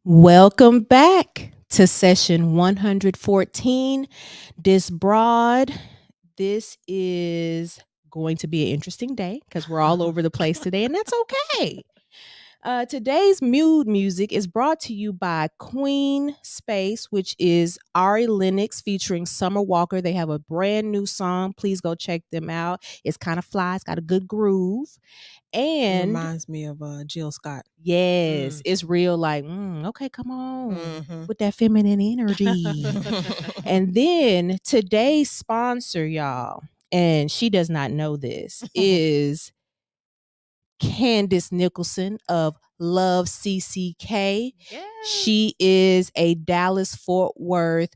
Welcome back to session 114. This is going to be an interesting day because we're all over the place today, and that's okay. Today's mood music is brought to you by Queen Space, which is Ari Lennox featuring Summer Walker. They have a brand new song. Please go check them out. It's kind of fly. It's got a good groove. And reminds me of Jill Scott. yes, it's real like, okay, come on with that feminine energy. And then today's sponsor, y'all, and she does not know this, is Candace Nicholson of LoveCeCe. She is a Dallas-Fort Worth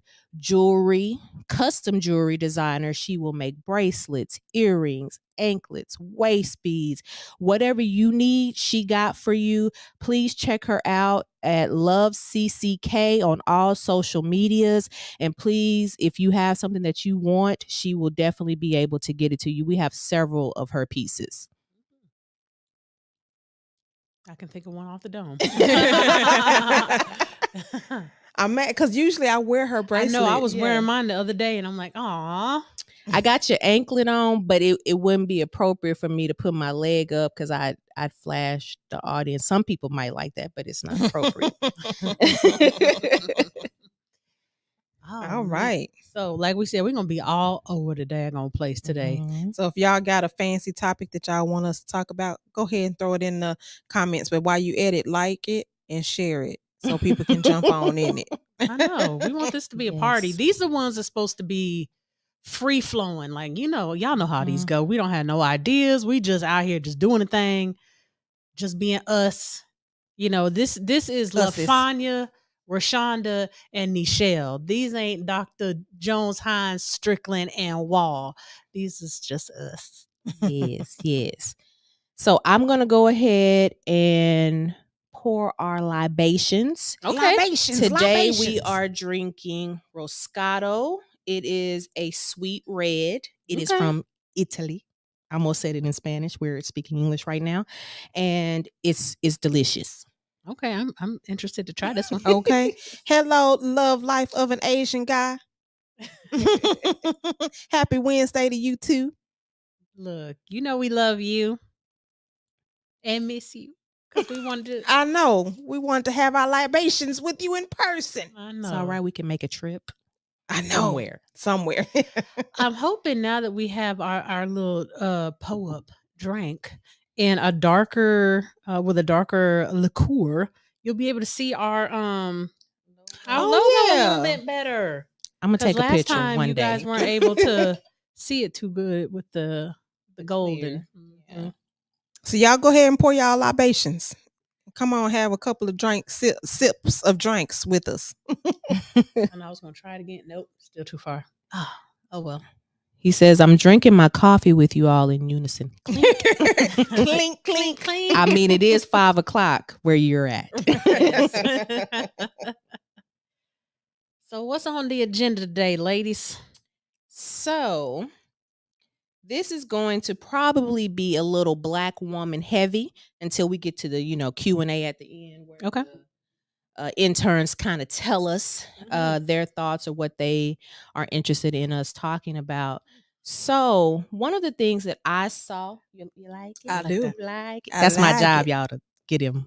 custom jewelry designer. She will make bracelets, earrings, anklets, waist beads, whatever you need, she got for you. Please check her out at LoveCeCe on all social medias. And please, if you have something that you want, she will definitely be able to get it to you. We have several of her pieces. I can think of one off the dome. I'm mad because usually I wear her bracelet. I know. I was wearing mine the other day, and I'm like, aw. I got your anklet on, but it wouldn't be appropriate for me to put my leg up because I'd flash the audience. Some people might like that, but it's not appropriate. All right. So, like we said, we're going to be all over the daggone place today. So if y'all got a fancy topic that y'all want us to talk about, go ahead and throw it in the comments. But while you edit, like it and share it so people can jump on in it. I know. We want this to be a party. These are the ones that's supposed to be free flowing. Like, y'all know how these go. We don't have no ideas. We just out here just doing a thing, just being us. This is LaFanya, Rashonda, and Nichelle. These ain't Dr. Jones, Hines, Strickland, and Wall. These is just us. Yes. So I'm going to go ahead and pour our libations. Okay. Today we are drinking Roscato. It is a sweet red. It is from Italy. I almost said it in Spanish. We're speaking English right now. And it's delicious. Okay, I'm interested to try this one. Okay. Hello, love life of an Asian guy. Happy Wednesday to you too. Look, we love you and miss you. Because we wanted to. I know. We wanted to have our libations with you in person. I know. It's all right. We can make a trip. I know. Somewhere. I'm hoping now that we have our little po-up drink in a darker with a darker liqueur, you'll be able to see our logo a little bit better. I'm gonna take a picture last time one you day. guys weren't able to see it too good with the golden. Yeah. So y'all go ahead and pour y'all libations. Come on, have a couple of sips of drinks with us. And I was gonna try it again. Nope, still too far. Oh well. He says, I'm drinking my coffee with you all in unison. Clink. Clink, clink, clink. I mean, it is 5:00 where you're at. So what's on the agenda today, ladies? So this is going to probably be a little Black woman heavy until we get to the, Q&A at the end. Where the interns kind of tell us their thoughts or what they are interested in us talking about. So one of the things that I saw, you like it? I do. Like it? That's my job, y'all, to get him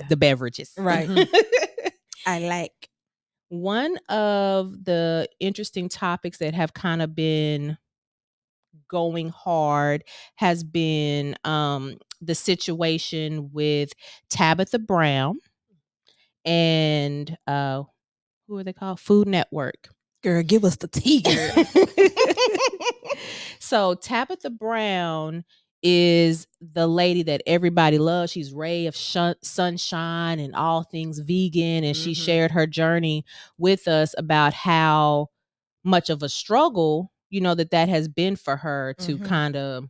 the beverages. Right. I like. One of the interesting topics that have kind of been going hard has been the situation with Tabitha Brown and who are they called? Food Network. Girl, give us the tea, girl. So Tabitha Brown is the lady that everybody loves. She's ray of sunshine and all things vegan. And she shared her journey with us about how much of a struggle, that has been for her to kind of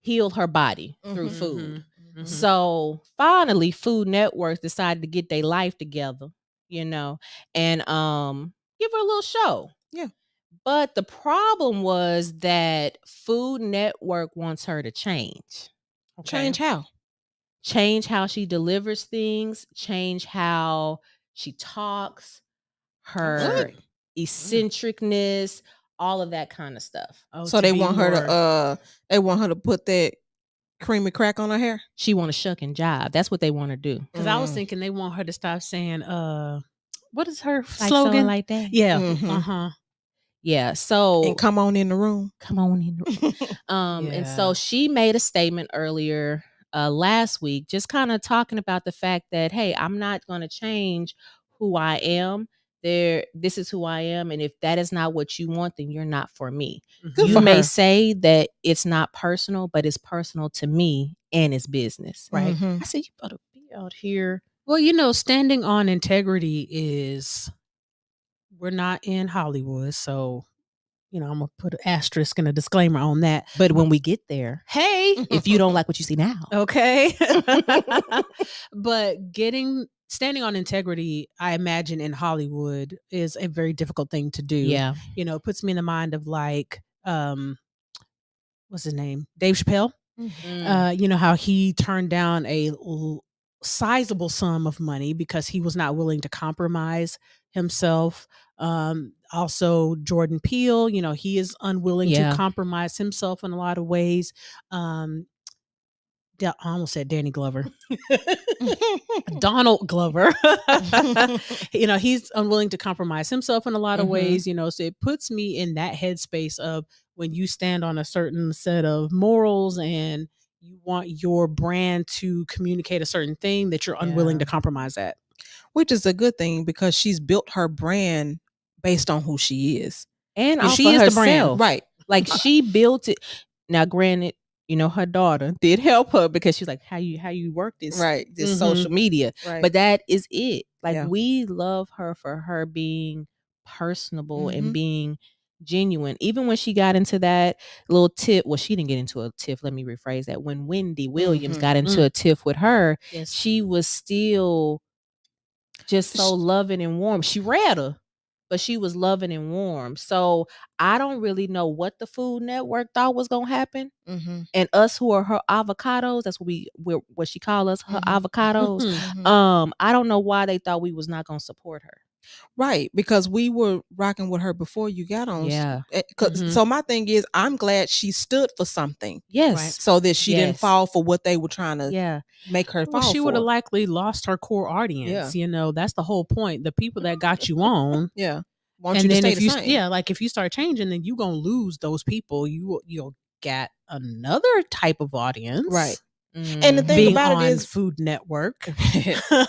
heal her body through food. So finally, Food Network decided to get their life together, and give her a little show. Yeah. But the problem was that Food Network wants her to change. Okay. Change how? change how she delivers things, change how she talks, her eccentricness, all of that kind of stuff. Oh, So they want her to put that creamy crack on her hair. She want to shuck and jive. That's what they want to do. Because I was thinking they want her to stop saying, what is her Like slogan? like that. Yeah. Mhm. Yeah. So And come on in the room. come on in the room. And so she made a statement earlier last week, just kind of talking about the fact that, hey, I'm not going to change who I am. This is who I am, and if that is not what you want, then you're not for me. Good You for may her. say that it's not personal, but it's personal to me and it's business, right? Mhm. I said, you better be out here. Well, you know, standing on integrity is, we're not in Hollywood, so, you know, I'm going to put an asterisk and a disclaimer on that. But when we get there, Hey, if you don't like what you see now, okay. But standing on integrity, I imagine in Hollywood is a very difficult thing to do. yeah, You know, it puts me in the mind of like, what's his name? Dave Chappelle. You know how he turned down a sizable sum of money because he was not willing to compromise himself. Also Jordan Peele, you know, he is unwilling Yeah. to compromise himself in a lot of ways. I almost said Danny Glover. Donald Glover. You know, he's unwilling to compromise himself in a lot of ways, you know, so it puts me in that headspace of when you stand on a certain set of morals and you want your brand to communicate a certain thing, that you're unwilling to compromise that. Which is a good thing because she's built her brand based on who she is. and If off she of is the brand, herself. right. Like she built it. Now, granted, you know, her daughter did help her because she's like, how you work this Right. social media. Right. But that is it. Like Yeah. we love her for her being personable and Mhm. being genuine. Even when she got into that little tiff, well, she didn't get into a tiff. Let me rephrase that. When Wendy Williams got into a tiff with her, Yes. she was still just so loving and warm. She read her, but she was loving and warm. So I don't really know what the Food Network thought was gonna happen. Mhm. And us who are her avocados, that's what she call us, her avocados. Mhm. I don't know why they thought we was not gonna support her. Right, because we were rocking with her before you got on. Yeah. So my thing is, I'm glad she stood for something. Yes. Right. So that she didn't Yes. fall for what they were trying to make her fall Well, she would have for. likely lost her core audience. Yeah. You know, that's the whole point. The people that got you on. Yeah. Want And you to then stay if the you, same. like if you start changing, then you gonna lose those people. You'll get another type of audience, Right. And the thing being about on it is Food Network,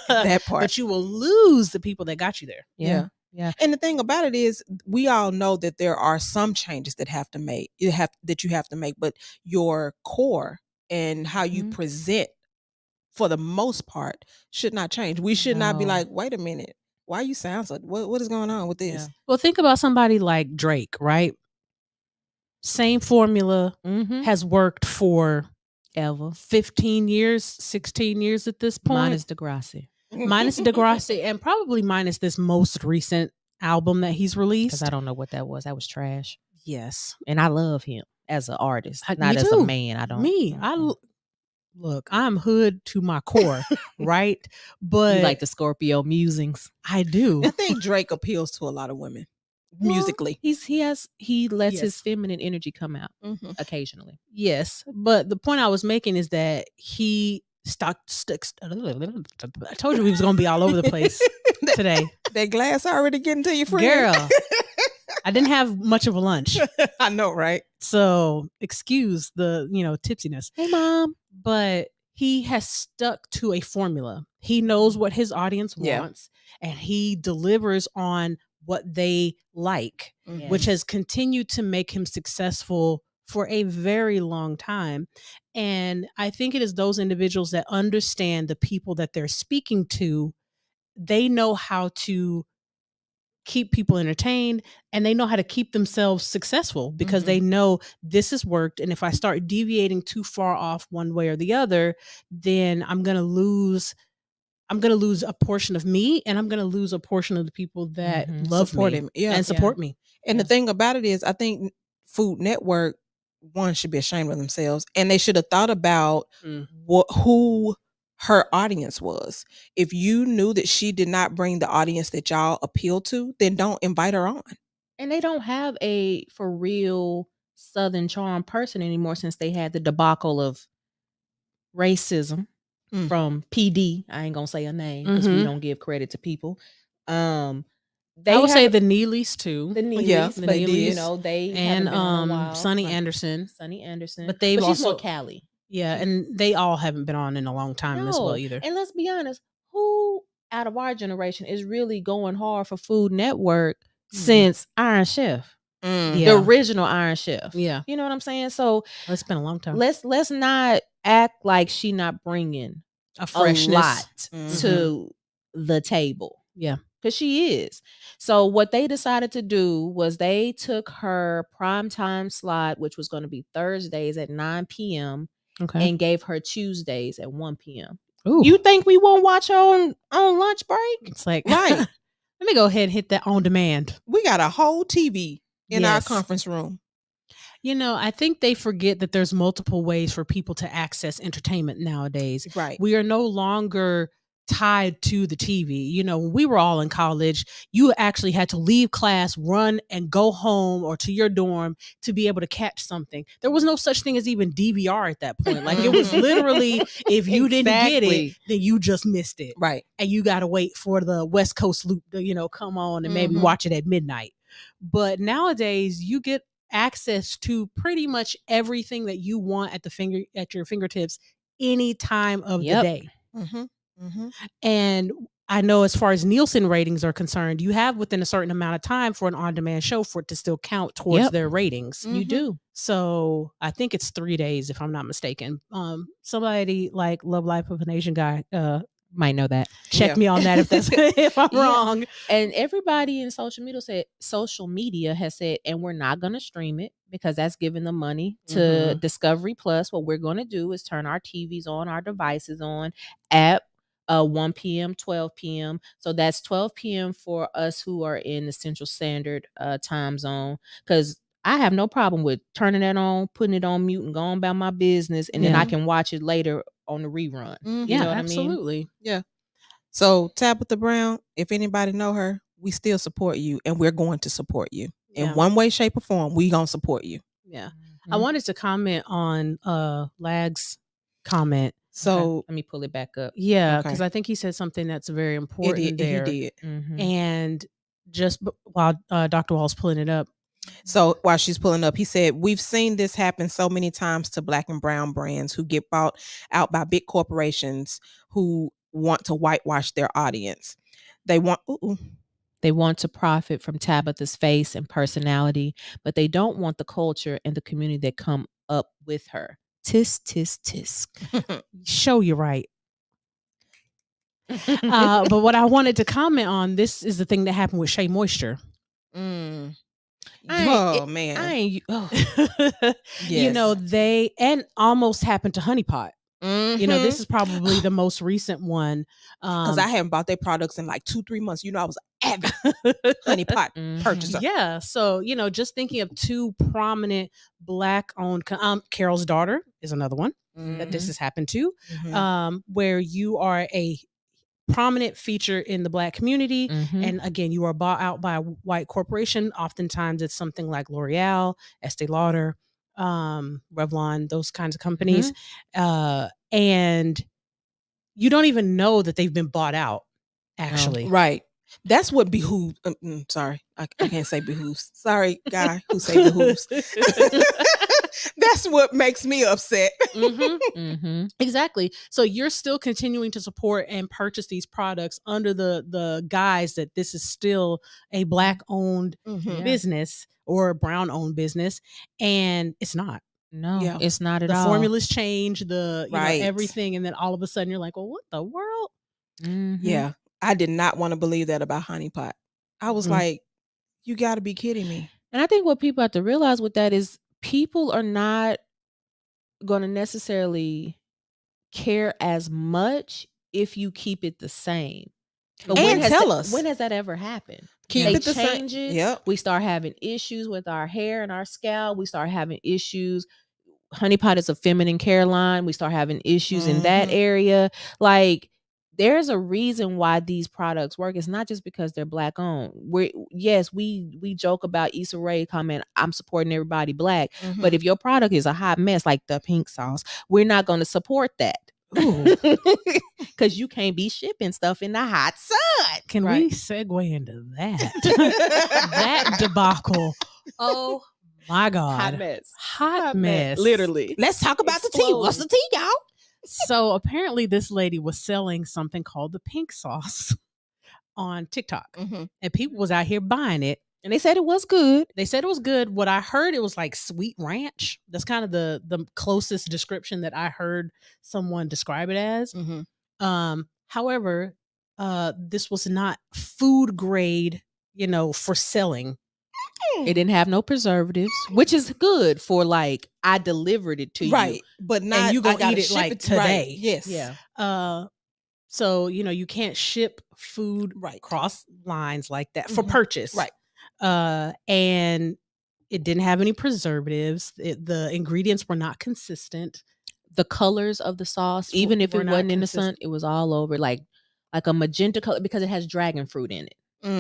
that part. but you will lose the people that got you there. Yeah. And the thing about it is, we all know that there are some changes that have to make you have to make, but your core and how you present, for the most part, should not change. We should not be No. like, wait a minute, why you sound so? What is going on with this? Well, think about somebody like Drake, right? Same formula has worked for ever 15 years, 16 years at this point. minus Degrassi. Minus Degrassi, and probably minus this most recent album that he's released. Because I don't know what that was. That was trash. Yes. And I love him as an artist, Me not as too. a man. I don't. Look, I'm hood to my core, right? But You like the Scorpio musings. I do. I think Drake appeals to a lot of women musically. He lets Yes. his feminine energy come out Mhm. occasionally. Yes, but the point I was making is that he sticks. I told you we was gonna be all over the place today. That glass already getting to your friend. Girl, I didn't have much of a lunch, I know, right? so excuse the tipsiness. Hey, Mom. But he has stuck to a formula. He knows what his audience Yeah. wants, and he delivers on what they like, Mhm. which has continued to make him successful for a very long time. And I think it is those individuals that understand the people that they're speaking to. They know how to keep people entertained, and they know how to keep themselves successful because they know this has worked. And if I start deviating too far off one way or the other, then I'm going to lose a portion of me, and I'm going to lose a portion of the people that love Support me him. Yeah. and support me. And the thing about it is, I think Food Network, one, should be ashamed of themselves, and they should have thought about who her audience was. If you knew that she did not bring the audience that y'all appeal to, then don't invite her on. And they don't have a for real Southern charm person anymore since they had the debacle of racism from PD. I ain't gonna say a name because we don't give credit to people. I would say the Neelys too. The Neelys, yeah, but you know, they and haven't been on a while. Sonny Anderson. But they've she's also more Cali. Yeah, and they all haven't been on in a long time as well either. And let's be honest, who out of our generation is really going hard for Food Network since Iron Chef? The original Iron Chef. Yeah. You know what I'm saying? So it's been a long time. Let's not act like she not bringing a freshness to the table. Yeah. Because she is. So what they decided to do was they took her primetime slot, which was going to be Thursdays at 9 p.m. and gave her Tuesdays at 1 p.m. Ooh. You think we won't watch her on lunch break? It's like, right. Let me go ahead and hit that on demand. We got a whole TV in our conference room. You know, I think they forget that there's multiple ways for people to access entertainment nowadays. Right. We are no longer tied to the TV. You know, when we were all in college, you actually had to leave class, run and go home or to your dorm to be able to catch something. There was no such thing as even DVR at that point. Like it was literally, if you didn't get it, then you just missed it. Right. And you got to wait for the West Coast loop to, you know, come on and maybe watch it at midnight. But nowadays you get access to pretty much everything that you want at your fingertips any time of the day. And I know as far as Nielsen ratings are concerned, you have within a certain amount of time for an on-demand show for it to still count towards their ratings. You do. So I think it's 3 days if I'm not mistaken. Somebody like Love Life of an Asian Guy might know that. Check me on that if I'm wrong. And everybody in social media has said, and we're not going to stream it because that's giving the money to Discovery Plus. What we're going to do is turn our TVs on, our devices on at 1 p.m., 12 p.m. So that's 12 p.m. for us who are in the Central Standard time zone. Because I have no problem with turning that on, putting it on mute and going about my business. And then I can watch it later on the rerun. You know what absolutely. I mean? Yeah. So Tabitha Brown, if anybody know her, we still support you and we're going to support you. In one way, shape, or form, we gonna support you. Yeah. I wanted to comment on Lag's comment. So let me pull it back up. Yeah, because I think he said something that's very important there. He did. And just while Dr. Wall's pulling it up. So while she's pulling up, he said, we've seen this happen so many times to Black and brown brands who get bought out by big corporations who want to whitewash their audience. They want to profit from Tabitha's face and personality, but they don't want the culture and the community that come up with her. Tisk, tisk, tisk. Show you right. But what I wanted to comment on, this is the thing that happened with Shea Moisture. Man. You know, they and almost happened to Honey Pot. You know, this is probably the most recent one. Because I haven't bought their products in like 2-3 months. You know, I was an avid Honey Pot purchaser. Yeah. So, you know, just thinking of two prominent Black-owned, Carol's Daughter is another one that this has happened to, where you are a prominent feature in the Black community. And again, you are bought out by a white corporation. Oftentimes it's something like L'Oreal, Estee Lauder, Revlon, those kinds of companies. And you don't even know that they've been bought out, actually. Right. That's what behooves. Sorry, I can't say behooves. Sorry, guy who say behooves. That's what makes me upset. Exactly. So you're still continuing to support and purchase these products under the guise that this is still a Black-owned business or a brown-owned business, and it's not. No, it's not at all. The formulas change, you know, everything, and then all of a sudden you're like, well, what the world? Yeah. I did not want to believe that about Honey Pot. I was like, you got to be kidding me. And I think what people have to realize with that is people are not going to necessarily care as much if you keep it the same. But and tell us. When has that ever happened? Keep it the same. Yep. We start having issues with our hair and our scalp. We start having issues. Honey Pot is a feminine care line. We start having issues in that area. Like, there's a reason why these products work. It's not just because they're Black owned. We joke about Issa Rae comment, I'm supporting everybody Black. But if your product is a hot mess like the pink sauce, we're not going to support that. Because you can't be shipping stuff in the hot sun. Can we segue into that? That debacle. Oh my God. Hot mess. Literally. Let's talk about the tea. What's the tea, y'all? So apparently this lady was selling something called the pink sauce on TikTok. And people was out here buying it. And they said it was good. What I heard, it was like sweet ranch. That's kind of the closest description that I heard someone describe it as. However, this was not food grade, for selling. It didn't have no preservatives, which is good for like, I delivered it to you. Right. But not, and you gonna eat it ship like it today. Right. Yes. Yeah. So, you can't ship food cross lines like that for purchase. Right. And it didn't have any preservatives. The ingredients were not consistent. The colors of the sauce, even if it wasn't in the sun, it was all over like a magenta color because it has dragon fruit in it.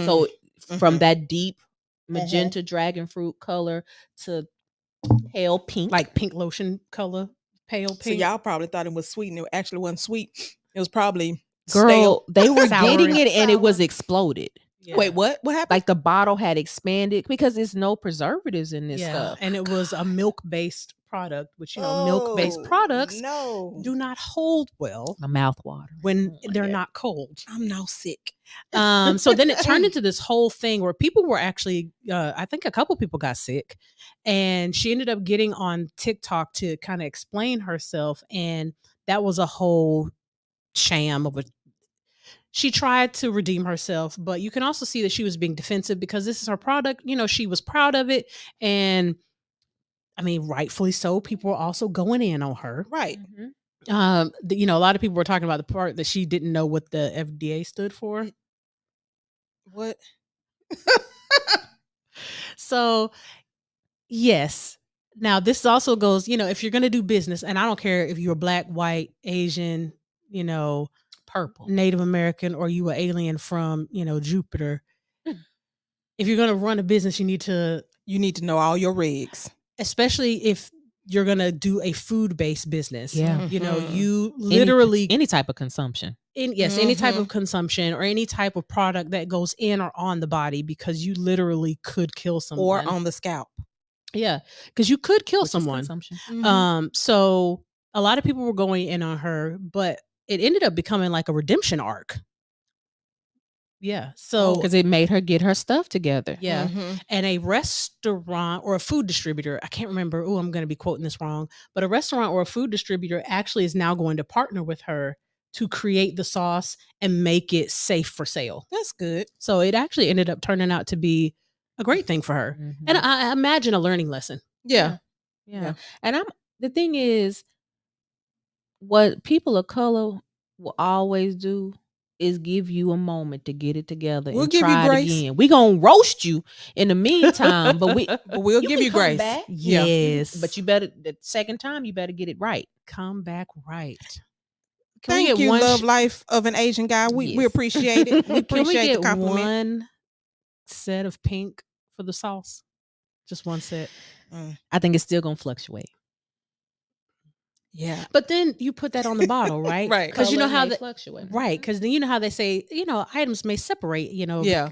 So from that deep magenta dragon fruit color to pale pink, like pink lotion color, pale pink. So y'all probably thought it was sweet, and it actually wasn't sweet. It was probably stale. They were Sour getting it, and it was exploded. Yeah. Wait, what? What happened? Like the bottle had expanded because there's no preservatives in this stuff, and it was a milk-based product, which milk-based products do not hold well. My mouth water when they're not cold. I'm now sick. So then it turned into this whole thing where people were actually, I think a couple people got sick, and she ended up getting on TikTok to kind of explain herself, and that was a whole sham of a. She tried to redeem herself, but you can also see that she was being defensive because this is her product. She was proud of it, and I mean, rightfully so. People were also going in on her. Right. A lot of people were talking about the part that she didn't know what the FDA stood for. What? So, yes. Now, this also goes, if you're going to do business, and I don't care if you're Black, white, Asian, purple, Native American, or you an alien from, Jupiter. If you're going to run a business, you need to know all your regs. Especially if you're going to do a food-based business. Yeah. You literally... Any type of consumption. Any type of consumption or any type of product that goes in or on the body, because you literally could kill someone. Or on the scalp. Yeah, because you could kill someone. So a lot of people were going in on her, but it ended up becoming like a redemption arc. Yeah. So because it made her get her stuff together. Yeah. And a restaurant or a food distributor, I can't remember. Oh, I'm going to be quoting this wrong, but a restaurant or a food distributor actually is now going to partner with her to create the sauce and make it safe for sale. That's good. So it actually ended up turning out to be a great thing for her. And I imagine a learning lesson. Yeah. And the thing is, what people of color will always do is give you a moment to get it together and give try you grace. it again. We're going to roast you in the meantime, but we'll give you grace. Back. Yes. But you better, the second time, you better get it right. Come back right. Thank you, Love Life of an Asian Guy. We appreciate it. We appreciate the compliment. One set of pink for the sauce? Just one set. I think it's still going to fluctuate. Yeah. But then you put that on the bottle, right? Right. Because you know how they fluctuate. Right. Because then you know how they say, items may separate, Yeah.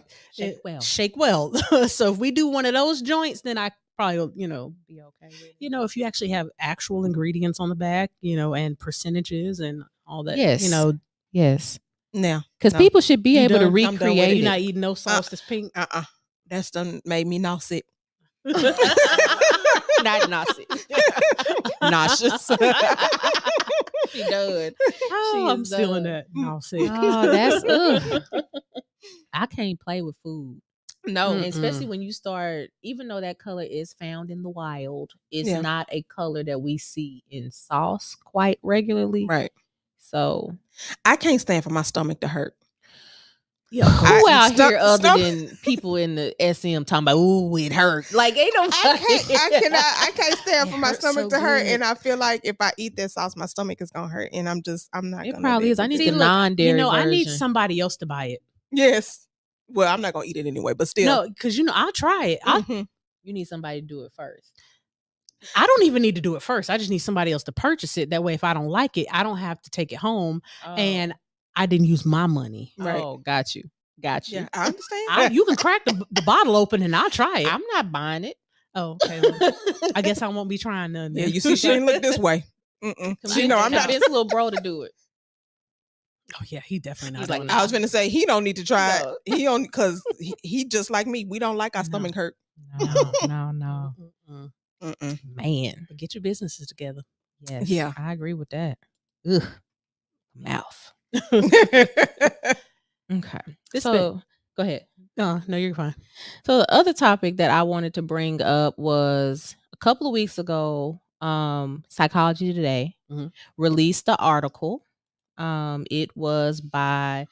Shake well. So if we do one of those joints, then I probably will, be okay with it. If you actually have actual ingredients on the back, and percentages and all that. Yes. Yes. Now. Because people should be able to recreate it. You're not eating no sauce that's pink? That's done made me nauseous. Not nauseous. Nauseous. She done. I'm stealing that. Nauseous. Oh, that's I can't play with food. No. And especially when you start, even though that color is found in the wild, it's not a color that we see in sauce quite regularly. Right. So I can't stand for my stomach to hurt. Who out here other than people in the SM talking about, ooh, it hurt? Like, ain't no. I can't stand for my stomach to hurt, and I feel like if I eat that sauce, my stomach is gonna hurt, and I'm not. It gonna probably is. I need the non-dairy version. I need somebody else to buy it. Yes. Well, I'm not gonna eat it anyway, but still. No, because I'll try it. You need somebody to do it first. I don't even need to do it first. I just need somebody else to purchase it. That way, if I don't like it, I don't have to take it home. And I didn't use my money. Right. Oh, got you. Yeah, I understand. You can crack the bottle open and I'll try it. I'm not buying it. Oh, okay. Well, I guess I won't be trying none. Yeah, you see, she didn't look this way. She know I'm not this little bro to do it. Oh yeah, he definitely not. He's like, I was gonna say he don't need to try it. He don't, because he just like me. We don't like our stomach hurt. No. Man, but get your businesses together. Yes. Yeah, I agree with that. Ugh. Mouth. Okay. So go ahead. No, you're fine. So the other topic that I wanted to bring up was a couple of weeks ago, Psychology Today released the article. It was by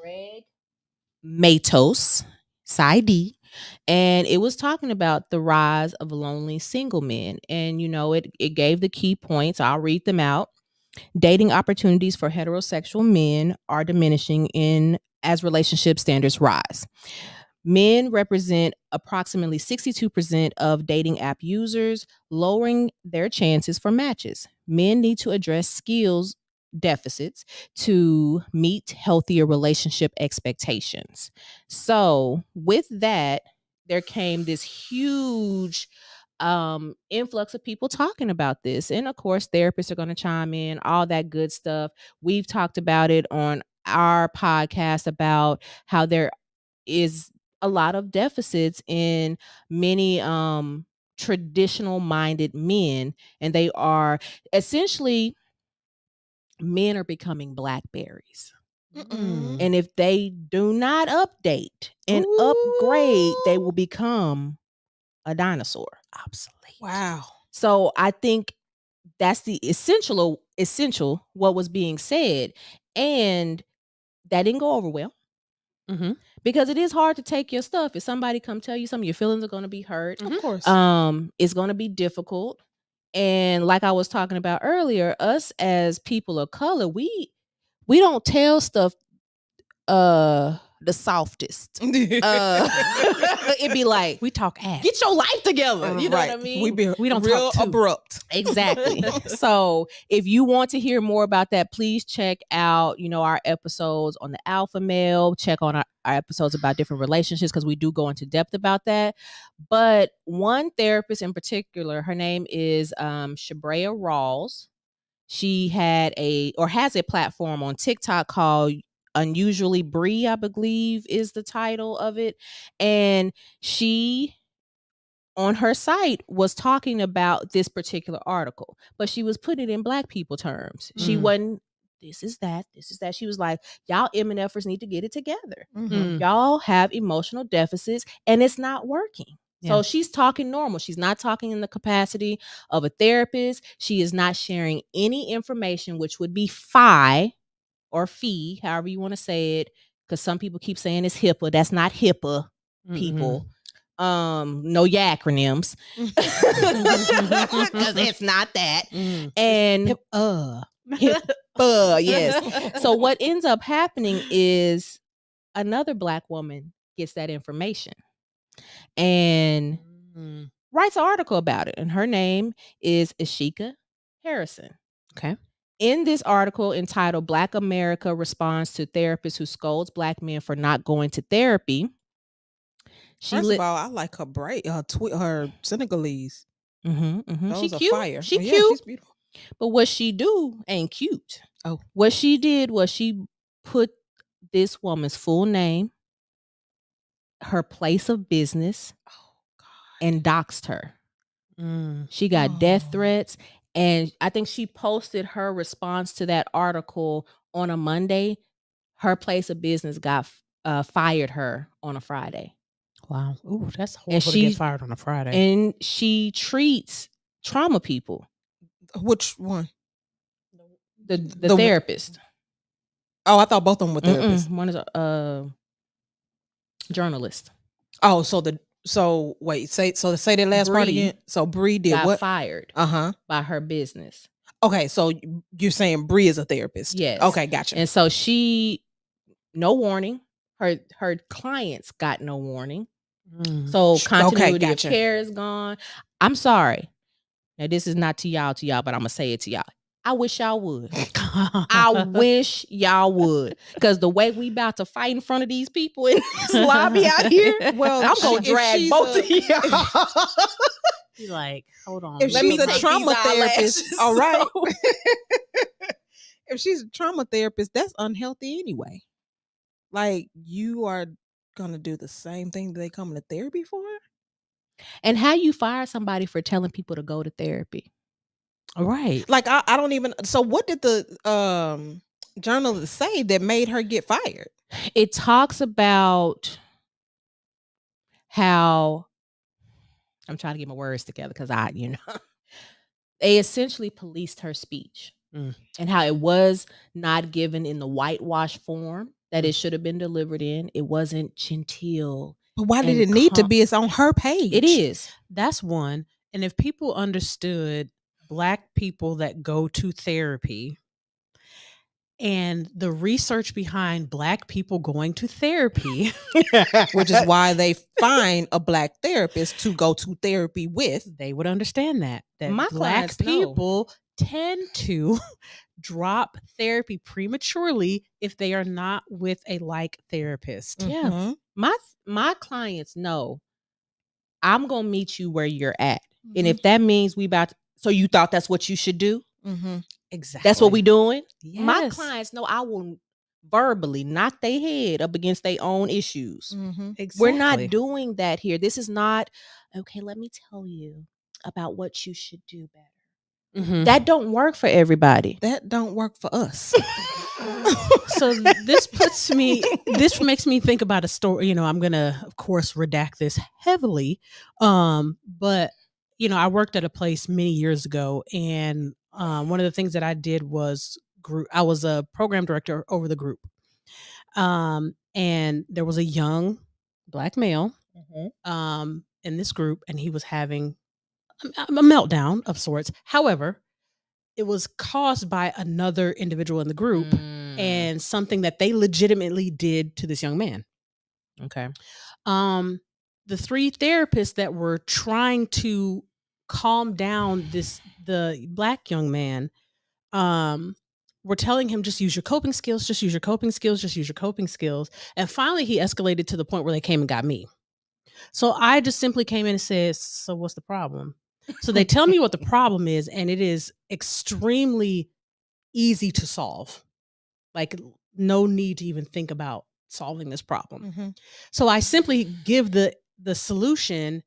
Greg Matos, PsyD, and it was talking about the rise of lonely single men. And, it gave the key points. I'll read them out. Dating opportunities for heterosexual men are diminishing as relationship standards rise. Men represent approximately 62% of dating app users, lowering their chances for matches. Men need to address skills deficits to meet healthier relationship expectations. So with that, there came this huge influx of people talking about this. And of course, therapists are going to chime in, all that good stuff. We've talked about it on our podcast about how there is a lot of deficits in many traditional minded men, and they are essentially, men are becoming blackberries. And if they do not update and upgrade, they will become a dinosaur. Obsolete. Wow. So I think that's the essential what was being said, and that didn't go over well. Because it is hard to take your stuff. If somebody come tell you something, your feelings are going to be hurt. Of course. It's going to be difficult. And like I was talking about earlier, us as people of color, we don't tell stuff the softest. It'd be like, we talk ass. Get your life together. You know what I mean? We don't real talk abrupt. Exactly. So if you want to hear more about that, please check out, our episodes on the alpha male. Check on our episodes about different relationships, because we do go into depth about that. But one therapist in particular, her name is Shabrea Rawls. She has a platform on TikTok called Unusually Bree, I believe is the title of it. And she, on her site, was talking about this particular article, but she was putting it in Black people terms. She wasn't, this is that. She was like, y'all MNFers need to get it together. Y'all have emotional deficits and it's not working. So she's talking normal. She's not talking in the capacity of a therapist. She is not sharing any information, which would be or fee, however you want to say it, because some people keep saying it's HIPAA. That's not HIPAA, people. No acronyms, because it's not that. And HIPAA, yes. So what ends up happening is another Black woman gets that information and writes an article about it, and her name is Ashika Harrison. Okay. In this article entitled Black America Responds to Therapists Who Scolds Black Men for Not Going to Therapy. First of all, I like her her Senegalese. Those She are cute. fire. She cute. She's beautiful. But what she do ain't cute. Oh. What she did was she put this woman's full name, her place of business, and doxed her. She got death threats. And I think she posted her response to that article on a Monday. Her place of business got fired her on a Friday. Wow. Ooh, that's horrible to get fired on a Friday. And she treats trauma people. Which one? The therapist. Oh, I thought both of them were therapists. One is Journalist. Oh, say that last part again. So Bree did got what? fired. By her business. Okay, so you're saying Bree is a therapist? Yes. Okay, gotcha. And so she, no warning. Her clients got no warning. So continuity of care is gone. I'm sorry. Now this is not to y'all, but I'm gonna say it to y'all. I wish y'all would. I wish y'all would. Because the way we about to fight in front of these people in this lobby out here, well, I'm gonna drag both of y'all. You're like, hold on. If she's a trauma therapist, all right. If she's a trauma therapist, that's unhealthy anyway. Like, you are gonna do the same thing that they come to therapy for? And how you fire somebody for telling people to go to therapy? Right. Like, I don't even. So what did the journalist say that made her get fired? It talks about how, I'm trying to get my words together because they essentially policed her speech and how it was not given in the whitewash form that it should have been delivered in. It wasn't genteel. But why did it need to be? It's on her page. It is. That's one. And if people understood Black people that go to therapy and the research behind Black people going to therapy, which is why they find a Black therapist to go to therapy with, they would understand that my Black people tend to drop therapy prematurely if they are not with a like therapist. Yeah. My clients know I'm gonna meet you where you're at. And if that means so you thought that's what you should do? Exactly. That's what we doing? Yes. My clients know I will verbally knock their head up against their own issues. Exactly. We're not doing that here. This is not, okay, let me tell you about what you should do better. That don't work for everybody. That don't work for us. So this makes me think about a story. I'm gonna, of course, redact this heavily. But I worked at a place many years ago, and one of the things that I did was I was a program director over the group. And there was a young Black male in this group, and he was having a meltdown of sorts. However, it was caused by another individual in the group and something that they legitimately did to this young man. Okay. The three therapists that were trying to calm down the Black young man were telling him, just use your coping skills, just use your coping skills, just use your coping skills. And finally he escalated to the point where they came and got me. So I just simply came in and said, so what's the problem? So they tell me what the problem is, and it is extremely easy to solve. Like, no need to even think about solving this problem. So I simply give the solution.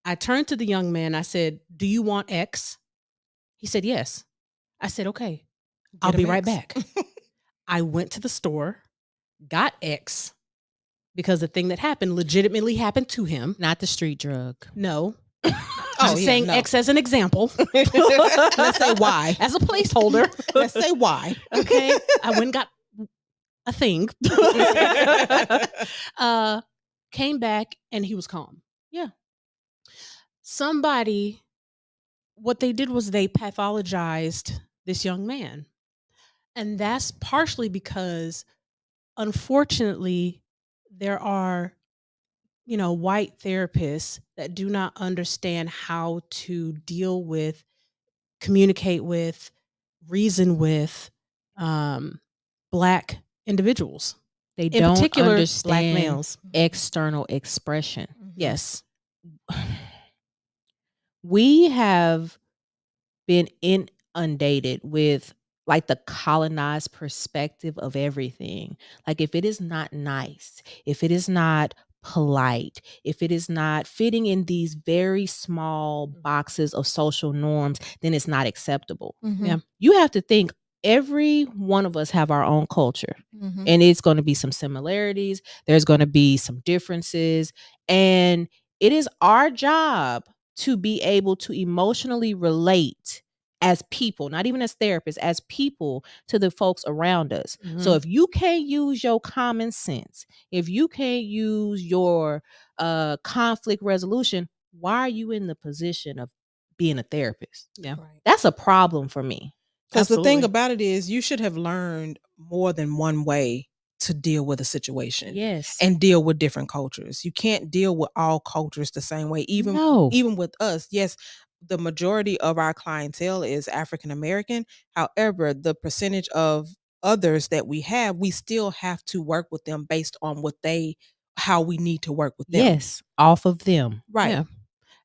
I turned to the young man. I said, do you want X? He said, yes. I said, okay, I'll be right back. I went to the store, got X, because the thing that happened legitimately happened to him. Not the street drug. No. I'm saying X as an example. Let's say Y. As a placeholder. Let's say Y. Okay. I went and got a thing. Came back and he was calm. Yeah. What they did was they pathologized this young man. And that's partially because, unfortunately, there are white therapists that do not understand how to deal with, communicate with, reason with Black individuals. They in don't particular, understand Black males. External expression. Yes. We have been inundated with like the colonized perspective of everything. Like, if it is not nice, if it is not polite, if it is not fitting in these very small boxes of social norms, then it's not acceptable. Yeah. You have to think, every one of us have our own culture, and it's going to be some similarities. There's going to be some differences, and it is our job to be able to emotionally relate as people, not even as therapists, as people to the folks around us. So if you can't use your common sense, if you can't use your conflict resolution, why are you in the position of being a therapist? Yeah. That's a problem for me. Because the thing about it is, you should have learned more than one way to deal with a situation. Yes. And deal with different cultures. You can't deal with all cultures the same way. Even with us, yes, the majority of our clientele is African American. However, the percentage of others that we have, we still have to work with them based on how we need to work with them. Yes, off of them. Right. Yeah.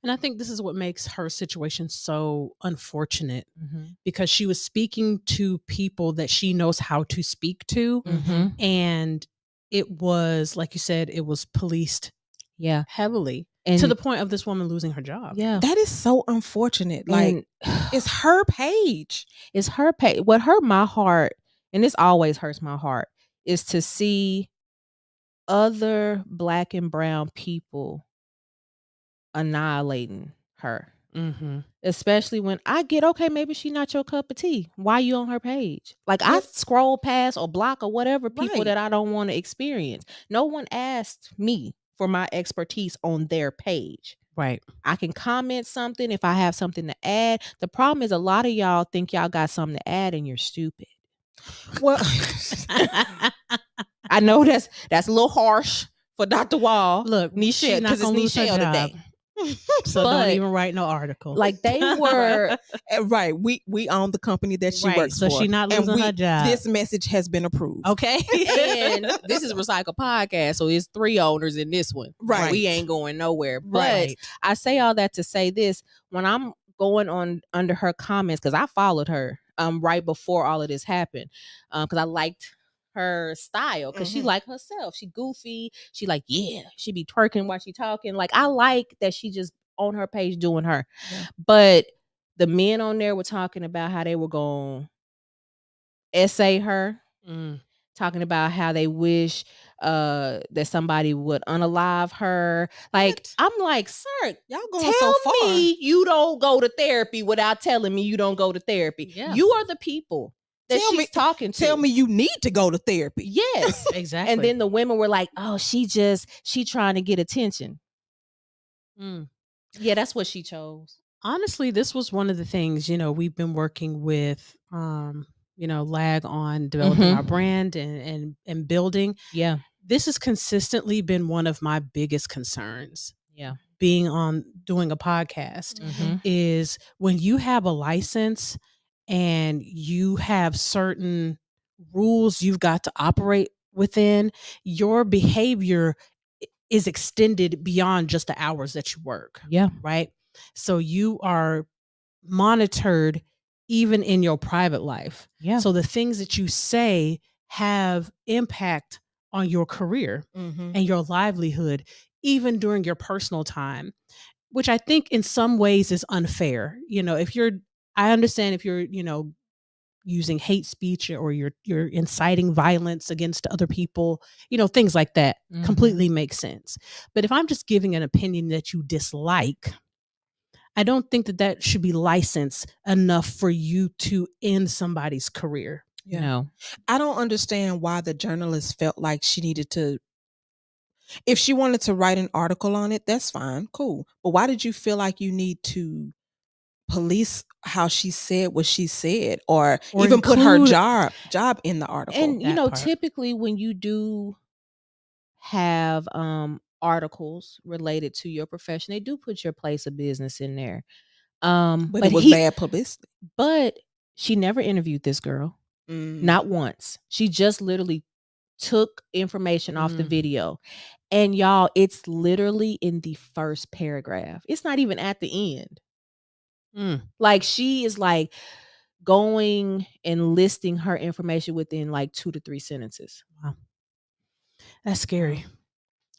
And I think this is what makes her situation so unfortunate, because she was speaking to people that she knows how to speak to. And it was, like you said, it was policed heavily, and to the point of this woman losing her job. Yeah. That is so unfortunate. Like, it's her page. It's her page. What hurt my heart, and this always hurts my heart, is to see other Black and brown people annihilating her. Especially when I get, okay, maybe she's not your cup of tea. Why you on her page? Like, I scroll past or block or whatever people that I don't want to experience. No one asked me for my expertise on their page. Right. I can comment something if I have something to add. The problem is a lot of y'all think y'all got something to add and you're stupid. Well, I know that's a little harsh for Dr. Wall. Look, Nichelle, because it's Nichelle today. So don't even write no article. Like, they were right. We own the company that she works for. So she's not losing her job. This message has been approved. Okay. And this is RePsychled Podcast, so it's 3 owners in this one. Right. We ain't going nowhere. But I say all that to say this: when I'm going on under her comments, because I followed her right before all of this happened, because I liked her style, because she like herself. She goofy. She like, she be twerking while she talking. Like, I like that she just on her page doing her. But the men on there were talking about how they were going to essay her, talking about how they wish that somebody would unalive her. Like, I'm like, sir, y'all going tell so far. me you don't go to therapy without telling me you don't go to therapy. You are the people that she's talking to. Tell me you need to go to therapy. Yes. Exactly. And then the women were like, oh, she trying to get attention. Yeah, that's what she chose. Honestly, this was one of the things, we've been working with, Lag on developing our brand and building. Yeah. This has consistently been one of my biggest concerns. Yeah. Doing a podcast is when you have a license and you have certain rules you've got to operate within, your behavior is extended beyond just the hours that you work. Yeah. Right. So you are monitored even in your private life. Yeah. So the things that you say have impact on your career and your livelihood, even during your personal time, which I think in some ways is unfair. I understand if you're, using hate speech or you're inciting violence against other people, things like that completely make sense. But if I'm just giving an opinion that you dislike, I don't think that should be licensed enough for you to end somebody's career. Yeah. No. I don't understand why the journalist felt like she needed to. If she wanted to write an article on it, that's fine, cool. But why did you feel like you need to police how she said what she said, or even put her job in the article? And typically when you do have articles related to your profession, they do put your place of business in there. But it was bad publicity. But she never interviewed this girl. Not once. She just literally took information off the video. And y'all, it's literally in the first paragraph. It's not even at the end. Like, she is like going and listing her information within like 2 to 3 sentences. Wow. That's scary.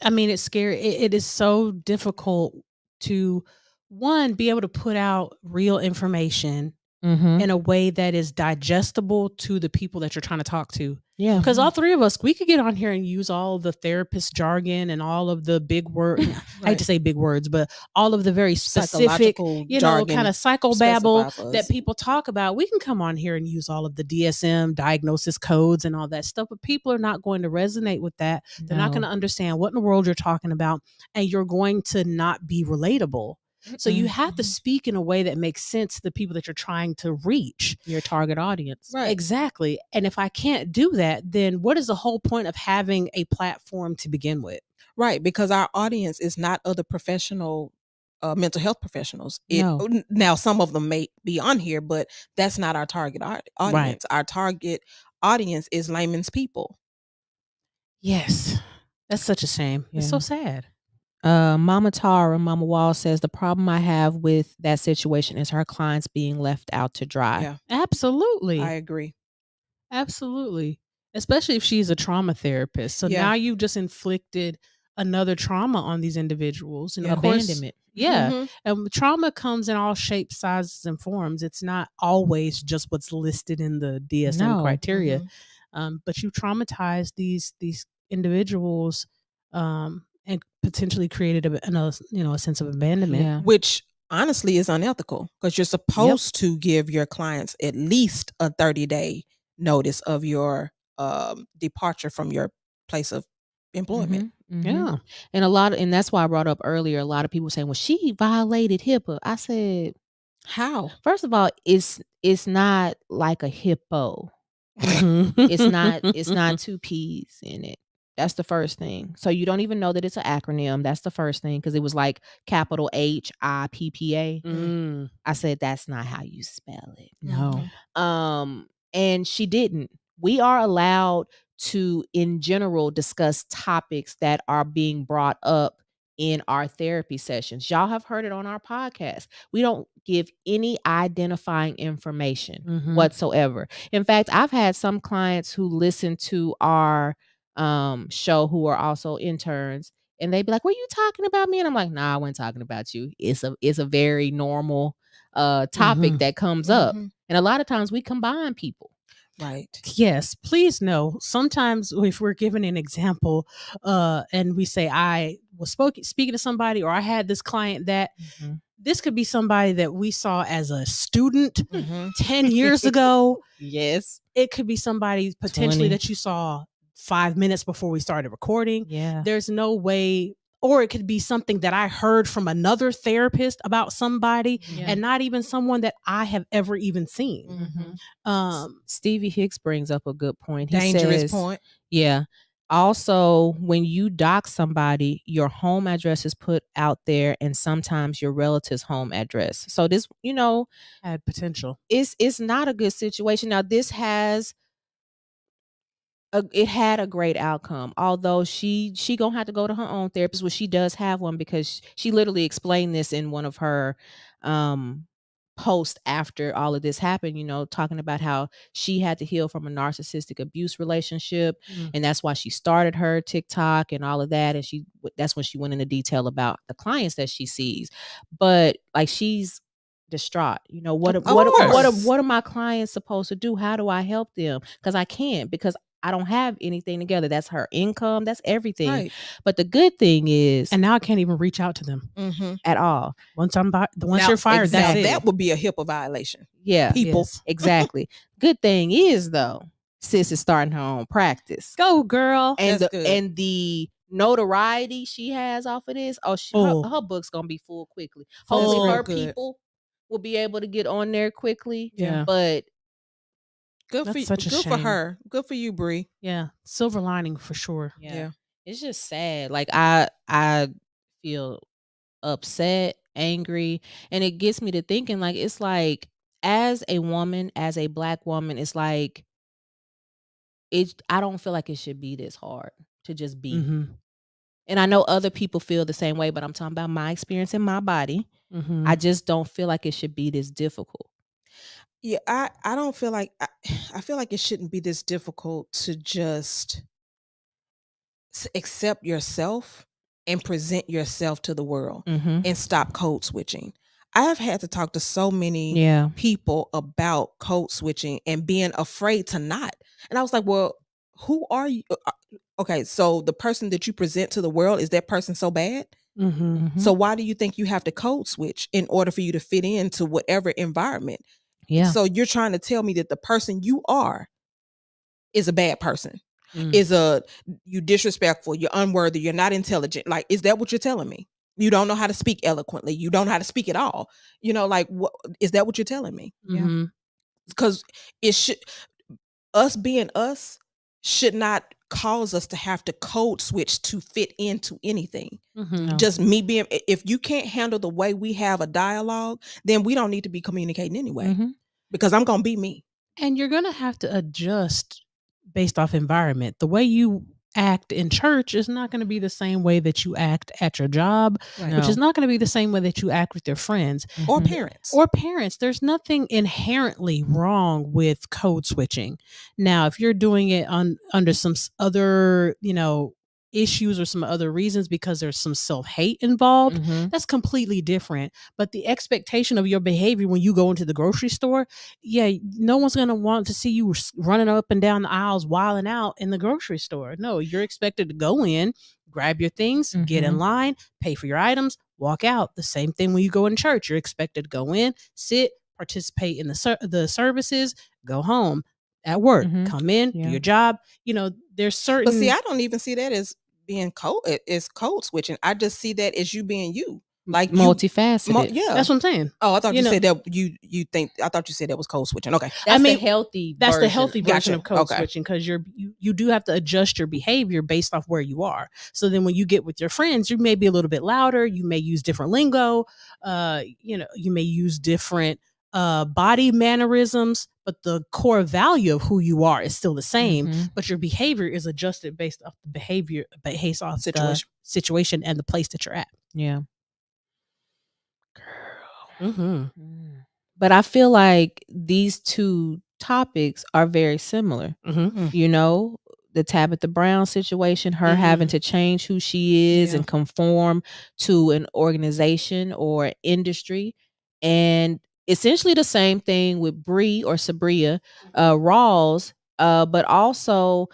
I mean, it's scary. It is so difficult to, one, be able to put out real information in a way that is digestible to the people that you're trying to talk to. Yeah. Because all three of us, we could get on here and use all the therapist jargon and all of the big words. I hate to say big words, but all of the very specific, jargon kind of psychobabble specify for that us. people talk about. We can come on here and use all of the DSM diagnosis codes and all that stuff, but people are not going to resonate with that. They're not going to understand what in the world you're talking about, and you're going to not be relatable. So you have to speak in a way that makes sense to the people that you're trying to reach. Your target audience. Right. Exactly. And if I can't do that, then what is the whole point of having a platform to begin with? Right. Because our audience is not other professional mental health professionals. No. Now, some of them may be on here, but that's not our target audience. Right. Our target audience is layman's people. Yes. That's such a shame. Yeah. It's so sad. Mama Tara, Mama Wall says the problem I have with that situation is her clients being left out to dry. Yeah. Absolutely. I agree. Absolutely. Especially if she's a trauma therapist. So now you've just inflicted another trauma on these individuals. And of course, Abandonment. yeah. And trauma comes in all shapes, sizes, and forms. It's not always just what's listed in the DSM criteria. But you traumatize these individuals and potentially created a sense of abandonment. Which honestly is unethical, because you're supposed to give your clients at least a 30-day notice of your departure from your place of employment. Yeah. And that's why I brought up earlier, a lot of people saying, well, she violated HIPAA. I said, how? First of all, it's not like a hippo. It's not two P's in it. That's the first thing. So you don't even know that it's an acronym. That's the first thing, because it was like capital HIPPA. I said, that's not how you spell it. No. And she didn't. We are allowed to, in general, discuss topics that are being brought up in our therapy sessions. Y'all have heard it on our podcast. We don't give any identifying information whatsoever. In fact, I've had some clients who listen to our show who are also interns, and they'd be like, were you talking about me? And I'm like, nah, I wasn't talking about you. It's a very normal topic that comes up. And a lot of times we combine people. Right. Yes. Please know, sometimes if we're given an example and we say, I was speaking to somebody, or I had this client that this could be somebody that we saw as a student 10 years ago. Yes. It could be somebody potentially 20. that you saw 5 minutes before we started recording. Yeah. There's no way. Or it could be something that I heard from another therapist about somebody, and not even someone that I have ever even seen. Stevie Hicks brings up a good point. He Dangerous says, point. Yeah. Also, when you dox somebody, your home address is put out there, and sometimes your relative's home address. So this, had potential. It's not a good situation. Now, this has it had a great outcome, although she gonna have to go to her own therapist, which she does have one, because she literally explained this in one of her posts after all of this happened, talking about how she had to heal from a narcissistic abuse relationship, and that's why she started her TikTok and all of that, and that's when she went into detail about the clients that she sees. But like, she's distraught. What are my clients supposed to do? How do I help them? Because I can't, because I don't have anything together. That's her income. That's everything. Right. But the good thing is, and now I can't even reach out to them at all. Once you're fired, that's it. That would be a HIPAA violation. Yeah, people. Yes. Exactly. Good thing is, though, Sis is starting her own practice. Go, girl. And the notoriety she has off of this. Her book's gonna be full quickly. Hopefully, her people will be able to get on there quickly. Yeah, but. Good for her. Good for you, Bree. Yeah. Silver lining for sure. Yeah. It's just sad. Like, I feel upset, angry, and it gets me to thinking, like, it's like, as a woman, as a Black woman, it's like, I don't feel like it should be this hard to just be. And I know other people feel the same way, but I'm talking about my experience in my body. I just don't feel like it should be this difficult. Yeah, I don't feel like I feel like it shouldn't be this difficult to just accept yourself and present yourself to the world and stop code switching. I have had to talk to so many people about code switching and being afraid to not. And I was like, well, who are you? Okay, so the person that you present to the world, is that person so bad? So why do you think you have to code switch in order for you to fit into whatever environment? Yeah. So you're trying to tell me that the person you are is a bad person, you disrespectful, you're unworthy, you're not intelligent. Like, is that what you're telling me? You don't know how to speak eloquently. You don't know how to speak at all. Like, what is that? What you're telling me? Yeah. Because us being us should not cause us to have to code switch to fit into anything. Just me being, if you can't handle the way we have a dialogue, then we don't need to be communicating anyway. Because I'm gonna be me. And you're gonna have to adjust based off environment. The way you act in church is not going to be the same way that you act at your job, which is not going to be the same way that you act with your friends or parents. There's nothing inherently wrong with code switching. Now, if you're doing it under some other, issues or some other reasons because there's some self-hate involved, that's completely different. But the expectation of your behavior when you go into the grocery store, no one's going to want to see you running up and down the aisles wilding out in the grocery store. No, you're expected to go in, grab your things, get in line, pay for your items, walk out. The same thing when you go in church. You're expected to go in, sit, participate in the services, go home. At work, come in, do your job. There's certain. But see, I don't even see that as being code switching. I just see that as you being you, like multifaceted. That's what I'm saying. Oh, I thought you said that you think. I thought you said that was code switching. Okay, that's the healthy. That's the healthy version of code switching, because you do have to adjust your behavior based off where you are. So then when you get with your friends, you may be a little bit louder. You may use different lingo. You may use different body mannerisms, but the core value of who you are is still the same, but your behavior is adjusted based off the behavior, based off the situation and the place that you're at. Yeah. Girl. But I feel like these two topics are very similar. The Tabitha Brown situation, her having to change who she is and conform to an organization or industry, and essentially the same thing with Shabrea Rawls, but also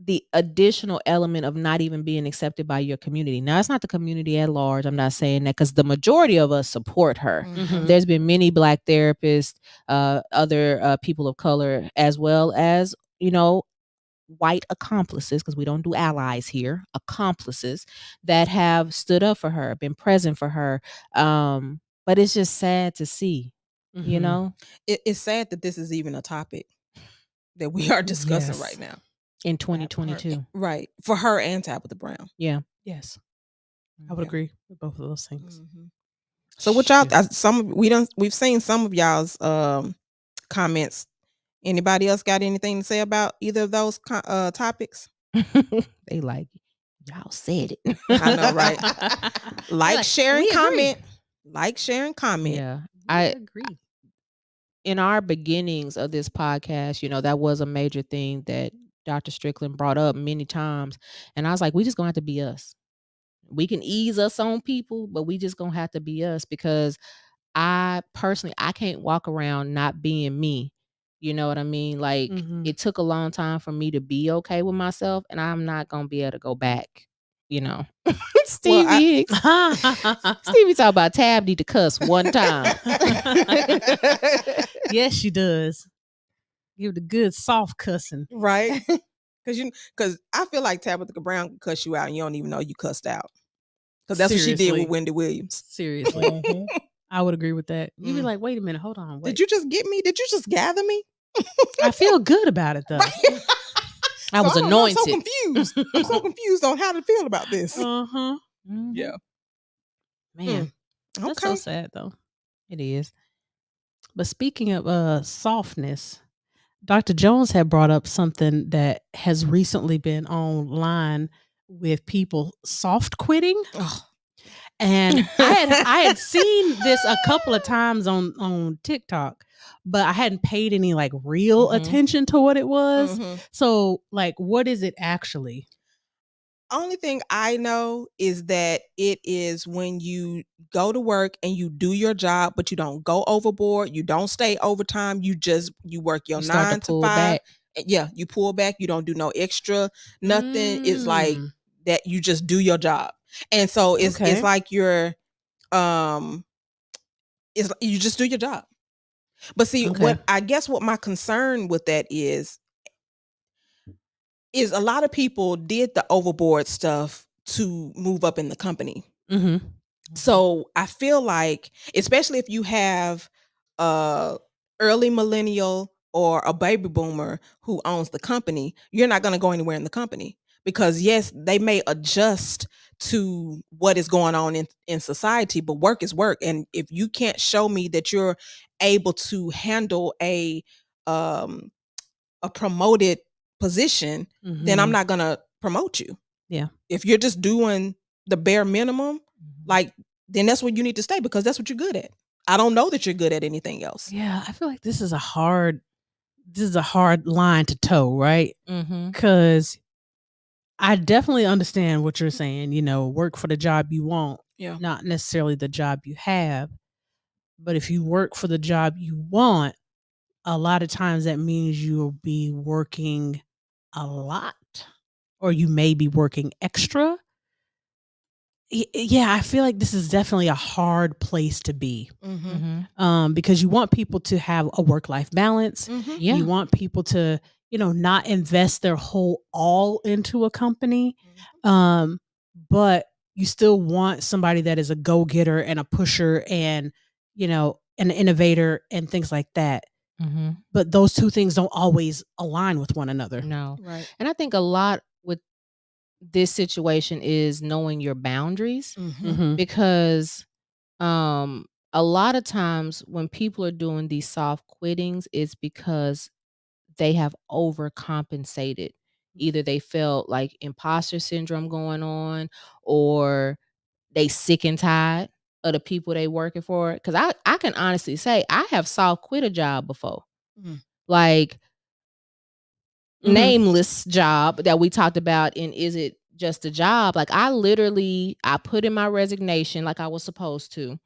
the additional element of not even being accepted by your community. Now, it's not the community at large. I'm not saying that, because the majority of us support her. There's been many Black therapists, other people of color, as well as, white accomplices, because we don't do allies here, accomplices that have stood up for her, been present for her. But it's just sad to see, It's sad that this is even a topic that we are discussing right now. In 2022. Right. For her and Tabitha Brown. Yeah. Yes. I would agree with both of those things. So what y'all, we've seen some of y'all's comments. Anybody else got anything to say about either of those topics? They like, y'all said it. I know, right? Like, share, and comment. Like, share, and comment. Yeah. I agree. In our beginnings of this podcast, that was a major thing that Dr. Strickland brought up many times. And I was like, we just gonna have to be us. We can ease us on people, but we just gonna have to be us, because I personally, I can't walk around not being me. You know what I mean? Like, it took a long time for me to be okay with myself, and I'm not gonna be able to go back. Stevie Stevie talk about Tab need to cuss one time. Yes, she does. Give the good soft cussing, right? Because I feel like Tabitha Brown can cuss you out and you don't even know you cussed out. Because that's what she did with Wendy Williams. Seriously. I would agree with that. You'd be like, wait a minute, hold on. Wait. Did you just get me? Did you just gather me? I feel good about it, though. Right? I was anointed. I'm so confused. I'm so confused on how to feel about this. Yeah. Man. That's so sad, though. It is. But speaking of softness, Dr. Jones had brought up something that has recently been online with people soft quitting. And I had seen this a couple of times on TikTok, but I hadn't paid any like real attention to what it was. So like, what is it actually? Only thing I know is that it is when you go to work and you do your job, but you don't go overboard. You don't stay overtime. You work your 9 to 5. Back. Yeah, you pull back. You don't do no extra nothing. It's like that. You just do your job, and so it's like you're you just do your job. But see, what my concern with that is a lot of people did the overboard stuff to move up in the company. Mm-hmm. So I feel like, especially if you have a early millennial or a baby boomer who owns the company, you're not going to go anywhere in the company, because yes, they may adjust to what is going on in society, but work is work. And if you can't show me that you're able to handle a promoted position, then I'm not going to promote you. Yeah. If you're just doing the bare minimum, like, then that's where you need to stay, because that's what you're good at. I don't know that you're good at anything else. Yeah, I feel like this is a hard line to toe, right? Because I definitely understand what you're saying. You know, work for the job you want, not necessarily the job you have. But if you work for the job you want, a lot of times that means you'll be working a lot, or you may be working extra. Yeah, I feel like this is definitely a hard place to be, because you want people to have a work-life balance. Yeah. You want people to, not invest their whole all into a company, but you still want somebody that is a go-getter and a pusher and, an innovator and things like that. But those two things don't always align with one another. No. Right. And I think a lot with this situation is knowing your boundaries, because a lot of times when people are doing these soft quittings, it's because they have overcompensated. Either they felt like imposter syndrome going on, or they sick and tired of the people they working for. Because I can honestly say I have soft quit a job before. Like, nameless job that we talked about in Is It Just a Job? Like, I put in my resignation like I was supposed to.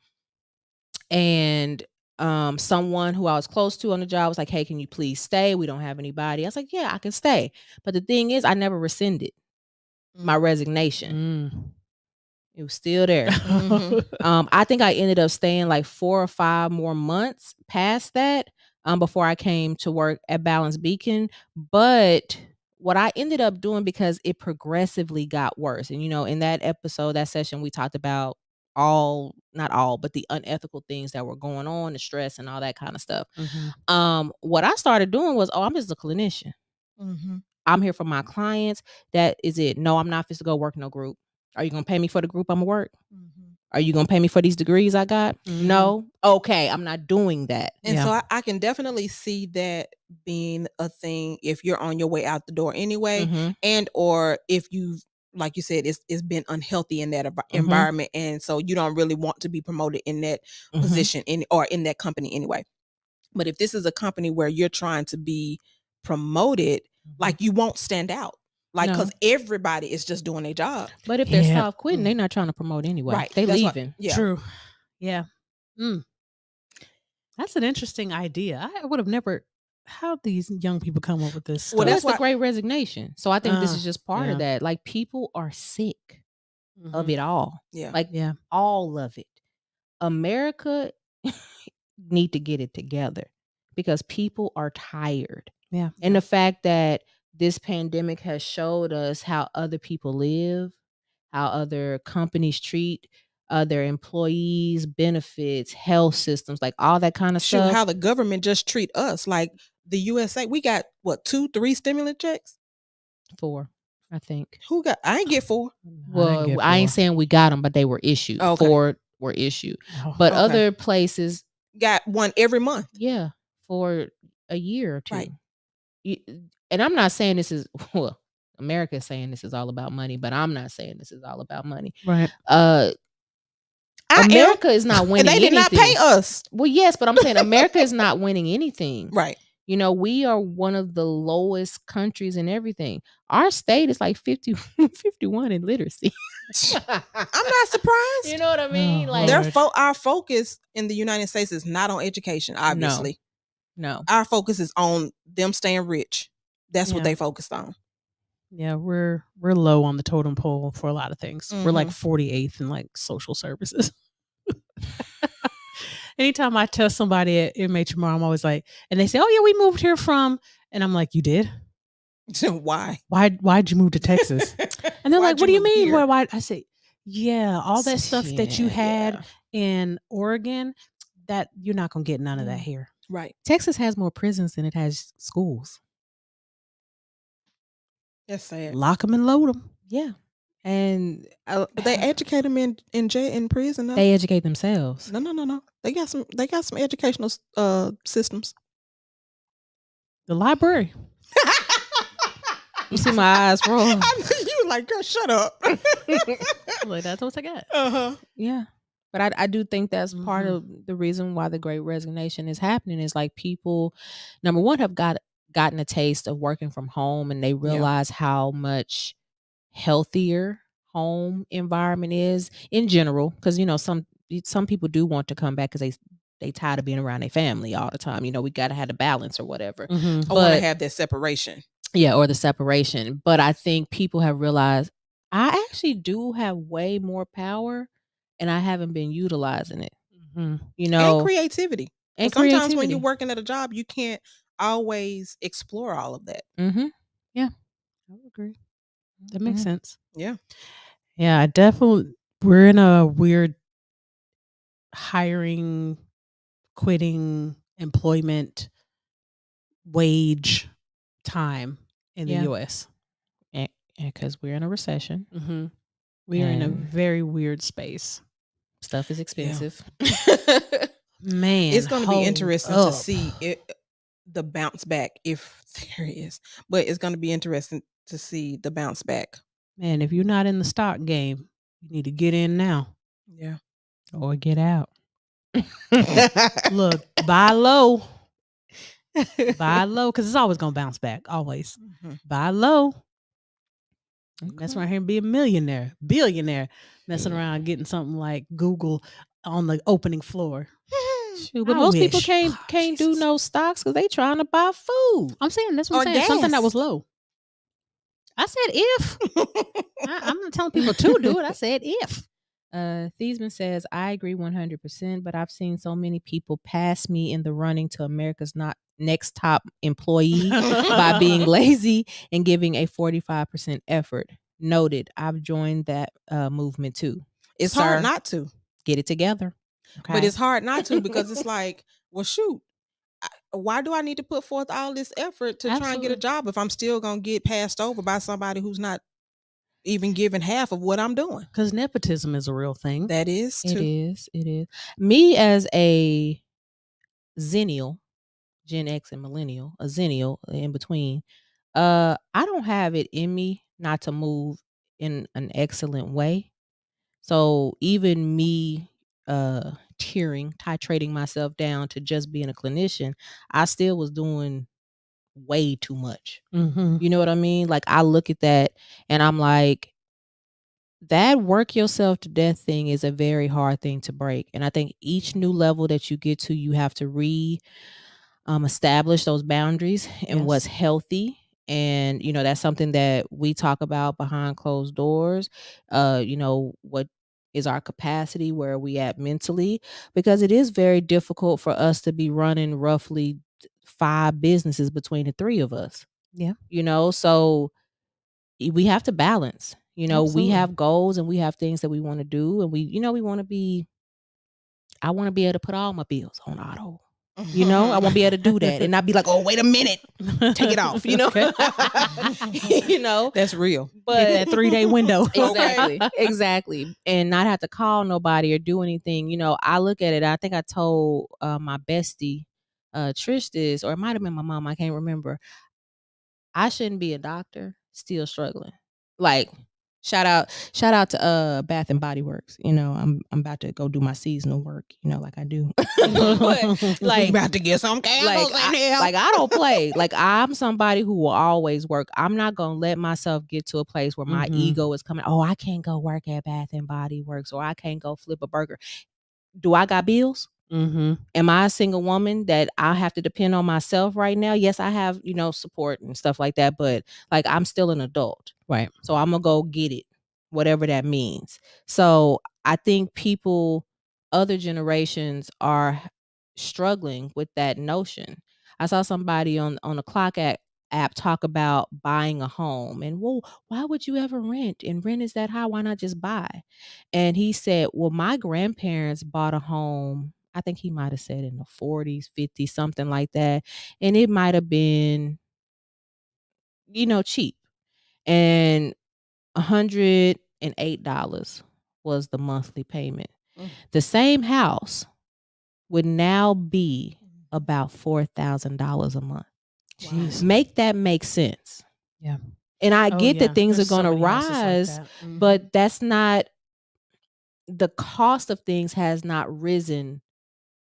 And someone who I was close to on the job was like, hey, can you please stay? We don't have anybody. I was like, yeah, I can stay. But the thing is, I never rescinded my resignation. It was still there. I think I ended up staying like 4 or 5 more months past that before I came to work at Balance Beacon. But what I ended up doing, because it progressively got worse. And, in that episode, that session, we talked about not all, but the unethical things that were going on, the stress and all that kind of stuff. What I started doing was, I'm just a clinician. I'm here for my clients. That is it. No, I'm not fit to go work no group. Are you going to pay me for the group I'm going to work? Are you going to pay me for these degrees I got? No. Okay. I'm not doing that. And so I can definitely see that being a thing if you're on your way out the door anyway, and or if you, like you said, it's been unhealthy in that environment, and so you don't really want to be promoted in that position or in that company anyway. But if this is a company where you're trying to be promoted, like, you won't stand out. Like, because everybody is just doing their job. But if they're soft quitting, they're not trying to promote anyway. Right. They leaving. True. Yeah. That's an interesting idea. I would have never. How these young people come up with this stuff? Well, that's the Great Resignation. So I think this is just part of that. Like, people are sick of it all. All of it. America need to get it together, because people are tired. Yeah. And the fact that this pandemic has showed us how other people live, how other companies treat their employees, benefits, health systems, like all that kind of stuff. How the government just treat us. Like, the USA, we got 2, 3 stimulus checks? 4, I think. Who got? I ain't get 4. Well, I ain't saying we got them, but they were issued. Okay. 4 were issued. But other places got one every month. Yeah, for a year or 2. Right. And I'm not saying this is, well, America is saying this is all about money, but I'm not saying this is all about money. Right. America is not winning and they did anything. not pay us. Well, yes, but I'm saying America is not winning anything. Right. You know, we are one of the lowest countries in everything. Our state is like 51 in literacy. I'm not surprised. You know what I mean? Like our focus in the United States is not on education, obviously. No. Our focus is on them staying rich. That's what they focused on. Yeah, we're low on the totem pole for a lot of things. We're like 48th in like social services. Anytime I tell somebody at MHMR, I'm always like, and they say, "Oh yeah, we moved here from," and I'm like, "You did? Why? Why'd you move to Texas?" And they're like, "What do you mean? Why?" I say, "Yeah, all that stuff that you had in Oregon, that you're not gonna get none of that here." Right. Texas has more prisons than it has schools. That's sad. Lock them and load them. Yeah. And but they educate them in jail, in prison. No? They educate themselves. No. They got some educational systems. The library. You see my eyes roll. You like, girl, shut up. Like, that's what I got. Yeah. But I do think that's part of the reason why the Great Resignation is happening is like people, number one, have gotten a taste of working from home, and they realize how much healthier home environment is in general. Because, you know, some people do want to come back because they tired of being around their family all the time. You know, we got to have the balance or whatever. I want to have that separation. Yeah, or the separation. But I think people have realized I actually do have way more power, and I haven't been utilizing it. You know, and creativity. And sometimes when you're working at a job, you can't always explore all of that. Yeah, I would agree. That makes sense. Yeah. Yeah, I definitely. We're in a weird hiring, quitting, employment, wage time in the U.S. And because we're in a recession. We are in a very weird space. Stuff is expensive. Man, it's going to be interesting to see the bounce back, if there is. But it's going to be interesting to see the bounce back. Man, if you're not in the stock game, you need to get in now. Yeah. Or get out. Look, buy low. Buy low, because it's always going to bounce back. Always. Buy low. Mess around here and be a billionaire, messing around getting something like Google on the opening floor. Shoot, but most people can't do no stocks because they trying to buy food. I'm saying that's what I'm saying. Something that was low. I said if. I'm not telling people to do it. I said if. Thiesman says, I agree 100%, but I've seen so many people pass me in the running to America's next top employee by being lazy and giving a 45% effort. Noted. I've joined that movement too. It's hard not to. Get it together. Okay? But it's hard not to, because it's like, well, shoot, why do I need to put forth all this effort to try and get a job if I'm still going to get passed over by somebody who's not even giving half of what I'm doing? Because nepotism is a real thing. That is too. It is. Me as a Zennial, Gen X and Millennial, a Zennial in between, I don't have it in me not to move in an excellent way. So even me titrating myself down to just being a clinician, I still was doing way too much. You know what I mean? Like, I look at that and I'm like, that work yourself to death thing is a very hard thing to break. And I think each new level that you get to, you have to establish those boundaries and what's healthy. And, you know, that's something that we talk about behind closed doors. You know, what is our capacity? Where are we at mentally? Because it is very difficult for us to be running roughly 5 businesses between the 3 of us. Yeah. You know, so we have to balance. You know, we have goals and we have things that we want to do. And we want to be, I want to be able to put all my bills on auto. You know, I won't be able to do that and not be like, oh, wait a minute, take it off, you know. You know, that's real. But that 3-day window. Exactly. And not have to call nobody or do anything. You know, I look at it. I think I told my bestie, Trish, this, or it might have been my mom. I can't remember. I shouldn't be a doctor, still struggling. Like, Shout out to Bath and Body Works. You know, I'm about to go do my seasonal work, you know, like I do. But like about to get some candles in here. I don't play. Like I'm somebody who will always work. I'm not gonna let myself get to a place where my ego is coming. Oh, I can't go work at Bath and Body Works, or I can't go flip a burger. Do I got bills? Am I a single woman that I have to depend on myself right now? Yes, I have, you know, support and stuff like that, but like I'm still an adult. Right. So I'm gonna go get it, whatever that means. So I think other generations are struggling with that notion. I saw somebody on a clock app talk about buying a home, and well, why would you ever rent? And rent is that high? Why not just buy? And he said, well, my grandparents bought a home. I think he might have said in the 40s, 50s, something like that. And it might have been, you know, cheap. And $108 was the monthly payment. The same house would now be about $4,000 a month. Jeez. Make that make sense. Yeah. And I get that things are going to rise, but that's not, the cost of things has not risen,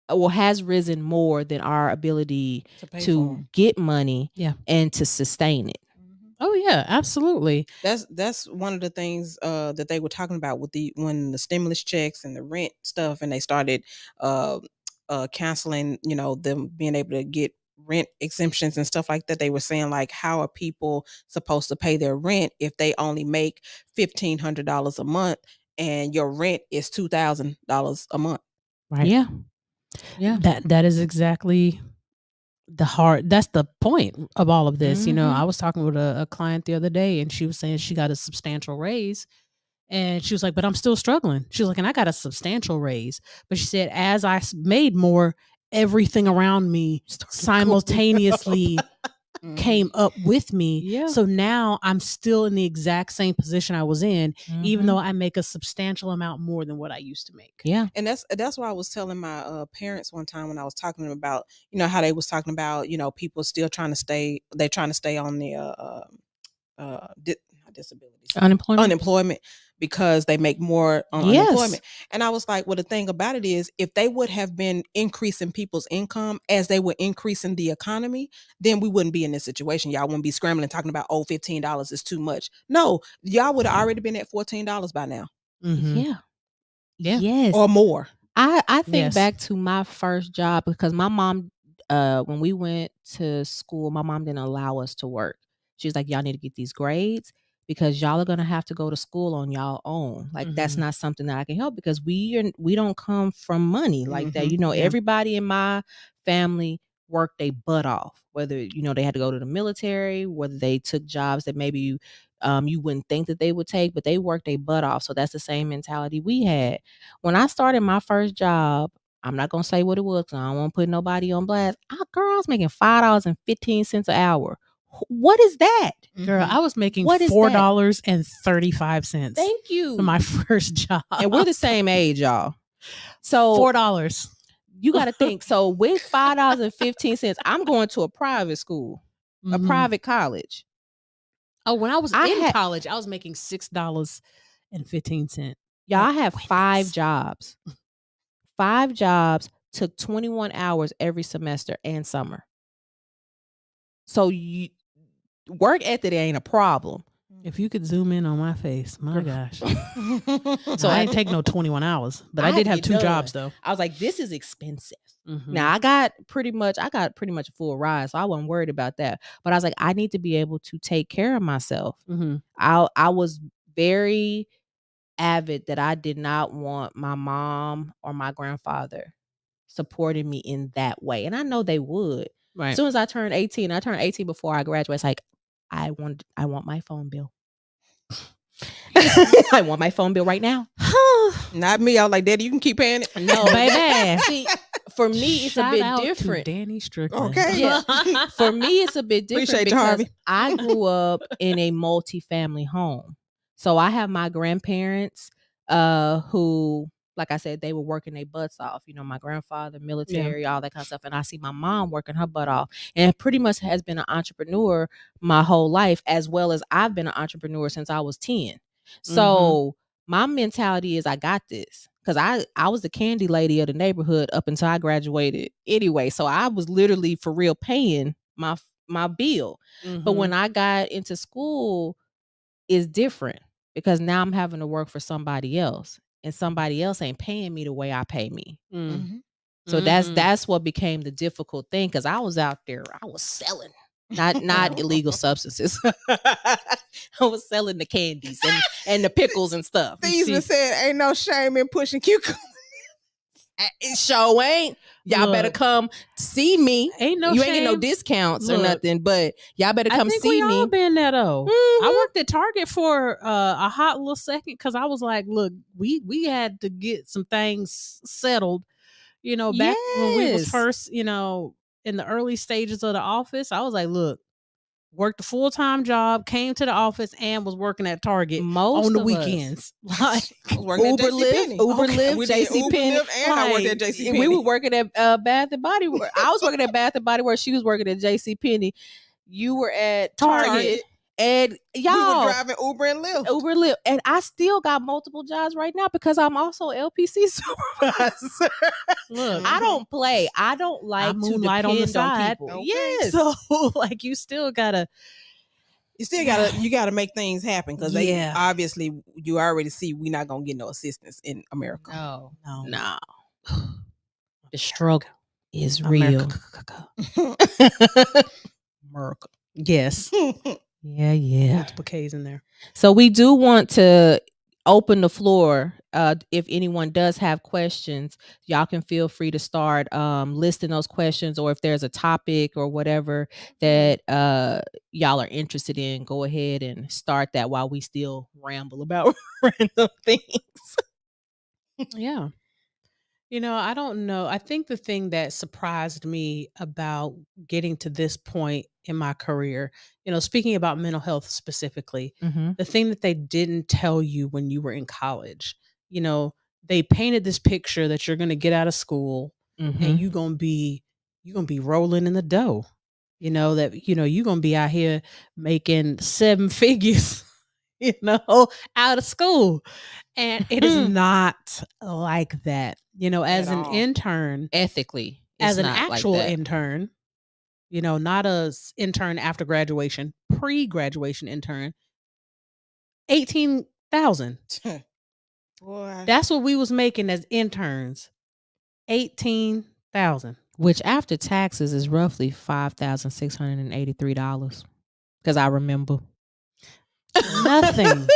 or has risen more than our ability to get money and to sustain it. Oh yeah, absolutely. That's one of the things that they were talking about with when the stimulus checks and the rent stuff, and they started canceling, you know, them being able to get rent exemptions and stuff like that. They were saying, like, how are people supposed to pay their rent if they only make $1,500 a month and your rent is $2,000 a month? Right. Yeah. That is exactly that's the point of all of this. You know, I was talking with a client the other day, and she was saying she got a substantial raise, and she was like, but I'm still struggling. She was like, and I got a substantial raise, but she said, as I made more, everything around me simultaneously came up with me. Yeah. So now I'm still in the exact same position I was in, even though I make a substantial amount more than what I used to make. Yeah. And that's what I was telling my parents one time when I was talking to them about, you know, how they was talking about, you know, people still trying to stay on the disabilities, unemployment, because they make more on unemployment. And I was like, well, the thing about it is, if they would have been increasing people's income as they were increasing the economy, then we wouldn't be in this situation. Y'all wouldn't be scrambling talking about, oh, $15 is too much. No, y'all would have already been at $14 by now. Yeah. Yes. Or more. I think back to my first job, because my mom, when we went to school, my mom didn't allow us to work. She was like, y'all need to get these grades, because y'all are going to have to go to school on y'all own. Like, that's not something that I can help, because we don't come from money like that. You know, everybody in my family worked their butt off, whether, you know, they had to go to the military, whether they took jobs that maybe you wouldn't think that they would take, but they worked their butt off. So that's the same mentality we had. When I started my first job, I'm not going to say what it was, because I don't want to put nobody on blast. Girl, I was making $5.15 an hour. What is that? Girl, I was making $4.35. Thank you. For my first job. And we're the same age, y'all. So $4. You got to think. So with $5.15, I'm going to a private school, a private college. Oh, when I was in college, I was making $6.15. Y'all, I have 5 jobs. 5 jobs, took 21 hours every semester and summer. So work ethic ain't a problem. If you could zoom in on my face, my gosh. So I didn't take no 21 hours, but I did have 2 jobs though. I was like, this is expensive. Now I got pretty much a full ride, so I wasn't worried about that. But I was like, I need to be able to take care of myself. I was very avid that I did not want my mom or my grandfather supporting me in that way. And I know they would. Right. As soon as I turned 18, I turned 18 before I graduated. It's like, I want my phone bill. I want my phone bill right now. Not me. I was like, Daddy, you can keep paying it. No, baby. See, for me, it's Shout a bit out different. To Danny Strickland. Okay. Yeah. For me, it's a bit different. Appreciate because Harvey. I grew up in a multi-family home. So I have my grandparents who, like I said, they were working their butts off. You know, my grandfather, military, all that kind of stuff. And I see my mom working her butt off, and pretty much has been an entrepreneur my whole life, as well as I've been an entrepreneur since I was 10. So my mentality is I got this. Because I was the candy lady of the neighborhood up until I graduated anyway. So I was literally for real paying my bill. But when I got into school, it's different because now I'm having to work for somebody else. And somebody else ain't paying me the way I pay me. So that's what became the difficult thing, because I was out there, I was selling. Not illegal substances. I was selling the candies and the pickles and stuff. Thieves said, ain't no shame in pushing cucumbers. It sure ain't. Y'all better come see me. Ain't no you shame. Ain't get no discounts or nothing, but y'all better come see me. I think we all been there though. I worked at Target for a hot little second because I was like, look, we had to get some things settled. You know, back when we was first, you know, in the early stages of the office, I was like, look, worked a full-time job, came to the office, and was working at Target on the weekends. Like Uber Lyft, JCPenney, and I worked at JCPenney. We were working at Bath and Body Works. I was working at Bath and Body Works. She was working at JCPenney. You were at Target. And y'all, we were driving Uber and Lyft. And I still got multiple jobs right now because I'm also LPC supervisor. Look, I don't play. I don't like to depend on the side. On people. Okay. Yes. So like you gotta make things happen because they obviously you already see we're not gonna get no assistance in America. No. The struggle is real. America. Yes. Yeah. Multiple K's in there. So we do want to open the floor. If anyone does have questions, y'all can feel free to start listing those questions, or if there's a topic or whatever that y'all are interested in, go ahead and start that while we still ramble about random things. Yeah. You know, I don't know. I think the thing that surprised me about getting to this point in my career, you know, speaking about mental health specifically, the thing that they didn't tell you when you were in college, you know, they painted this picture that you're going to get out of school and you're going to be rolling in the dough, you know, that, you know, you're going to be out here making 7 figures, you know, out of school. And it is not like that, you know, as an intern, ethically, as an actual intern, you know, not a intern after graduation, pre-graduation intern, 18,000. Boy. That's what we was making as interns. 18,000. Which after taxes is roughly $5,683. Because I remember. Nothing.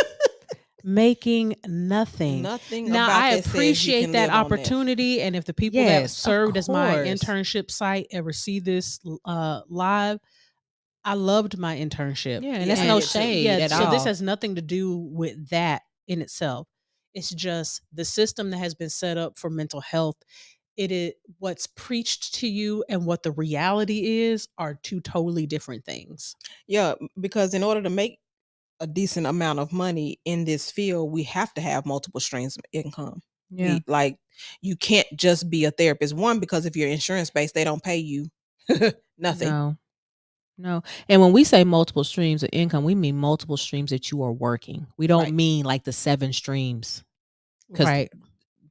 Making nothing. Now I appreciate that opportunity, and if the people that served as my internship site ever see this live, I loved my internship. Yeah, and that's no shade at all. So this has nothing to do with that in itself. It's just the system that has been set up for mental health. It is what's preached to you and what the reality is are two totally different things. Yeah, because in order to make a decent amount of money in this field, we have to have multiple streams of income. Yeah. You can't just be a therapist. One, because if you're insurance based, they don't pay you nothing. No. And when we say multiple streams of income, we mean multiple streams that you are working. We don't mean like the 7 streams. Right.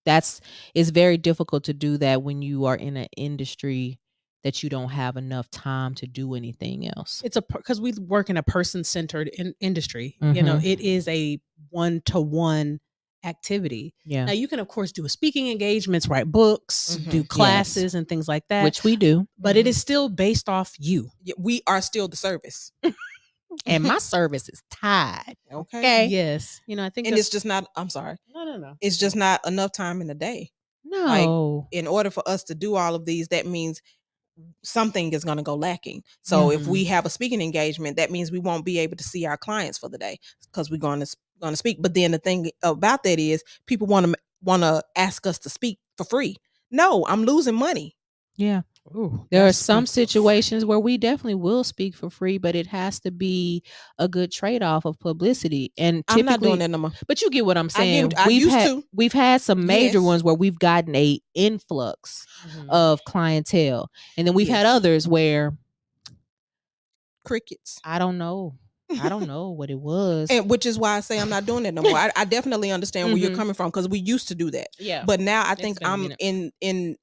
It's very difficult to do that when you are in an industry that you don't have enough time to do anything else. It's because we work in a person-centered industry. You know, it is a one-to-one activity. Yeah. Now you can of course do speaking engagements, write books, do classes and things like that, which we do. But it is still based off you. We are still the service. And my service is tied. Okay. Yes. You know, I think, and it's just not. I'm sorry. No. It's just not enough time in the day. No. Like, in order for us to do all of these, that means something is going to go lacking. So if we have a speaking engagement, that means we won't be able to see our clients for the day because we're going to speak. But then the thing about that is people want to ask us to speak for free. No, I'm losing money. Yeah. Ooh, there are some situations where we definitely will speak for free, but it has to be a good trade-off of publicity. And I'm not doing that no more. But you get what I'm saying. We've had some major ones where we've gotten a influx of clientele, and then we've had others where crickets. I don't know. I don't know what it was. And which is why I say I'm not doing it no more. I definitely understand where you're coming from, because we used to do that. Yeah. But now I think I'm in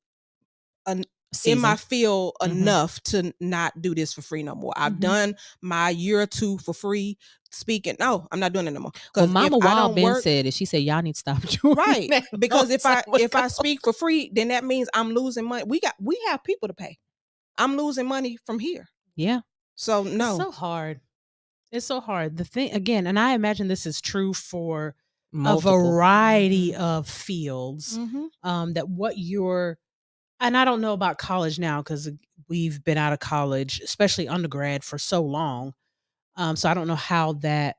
my field enough to not do this for free no more. I've done my year or two for free speaking. No, I'm not doing it no more. Well, Mama Wild Ben said it. She said y'all need to stop doing that. Because if I speak for free, then that means I'm losing money. We have people to pay. I'm losing money from here. Yeah. So no. It's so hard. It's so hard. The thing again, and I imagine this is true for multiple. A variety of fields. That what you're, and I don't know about college now because we've been out of college, especially undergrad, for so long. So I don't know how that.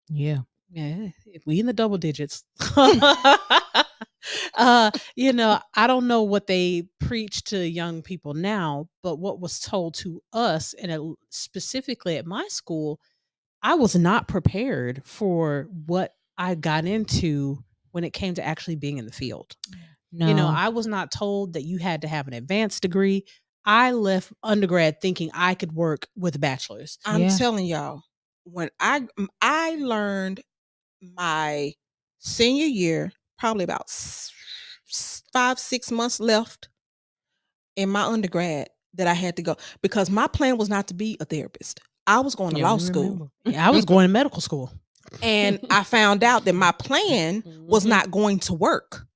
Yeah, we in the double digits. I don't know what they preach to young people now, but what was told to us, and specifically at my school, I was not prepared for what I got into when it came to actually being in the field. No. I was not told that you had to have an advanced degree. I left undergrad thinking I could work with a bachelor's. I'm telling y'all, when I learned my senior year, probably about 5-6 months left in my undergrad, that I had to go, because my plan was not to be a therapist. I was going to law school. Yeah, I was going to medical school. And I found out that my plan was not going to work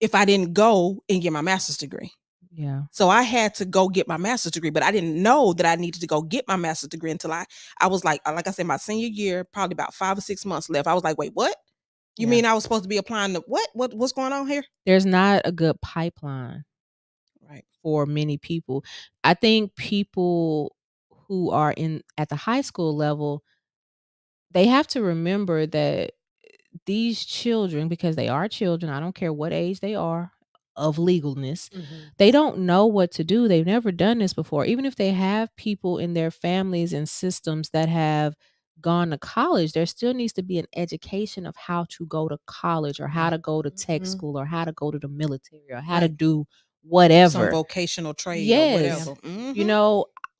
if I didn't go and get my master's degree. Yeah. So I had to go get my master's degree, but I didn't know that I needed to go get my master's degree until I was like I said, my senior year, probably about 5 or 6 months left. I was like, wait, what? You mean I was supposed to be applying to what? What's going on here? There's not a good pipeline, right, for many people. I think people who are at the high school level, they have to remember that these children, because they are children, I don't care what age they are of legalness, they don't know what to do. They've never done this before. Even if they have people in their families and systems that have gone to college, there still needs to be an education of how to go to college, or how to go to tech school, or how to go to the military, or how to do whatever. Some vocational trade or whatever.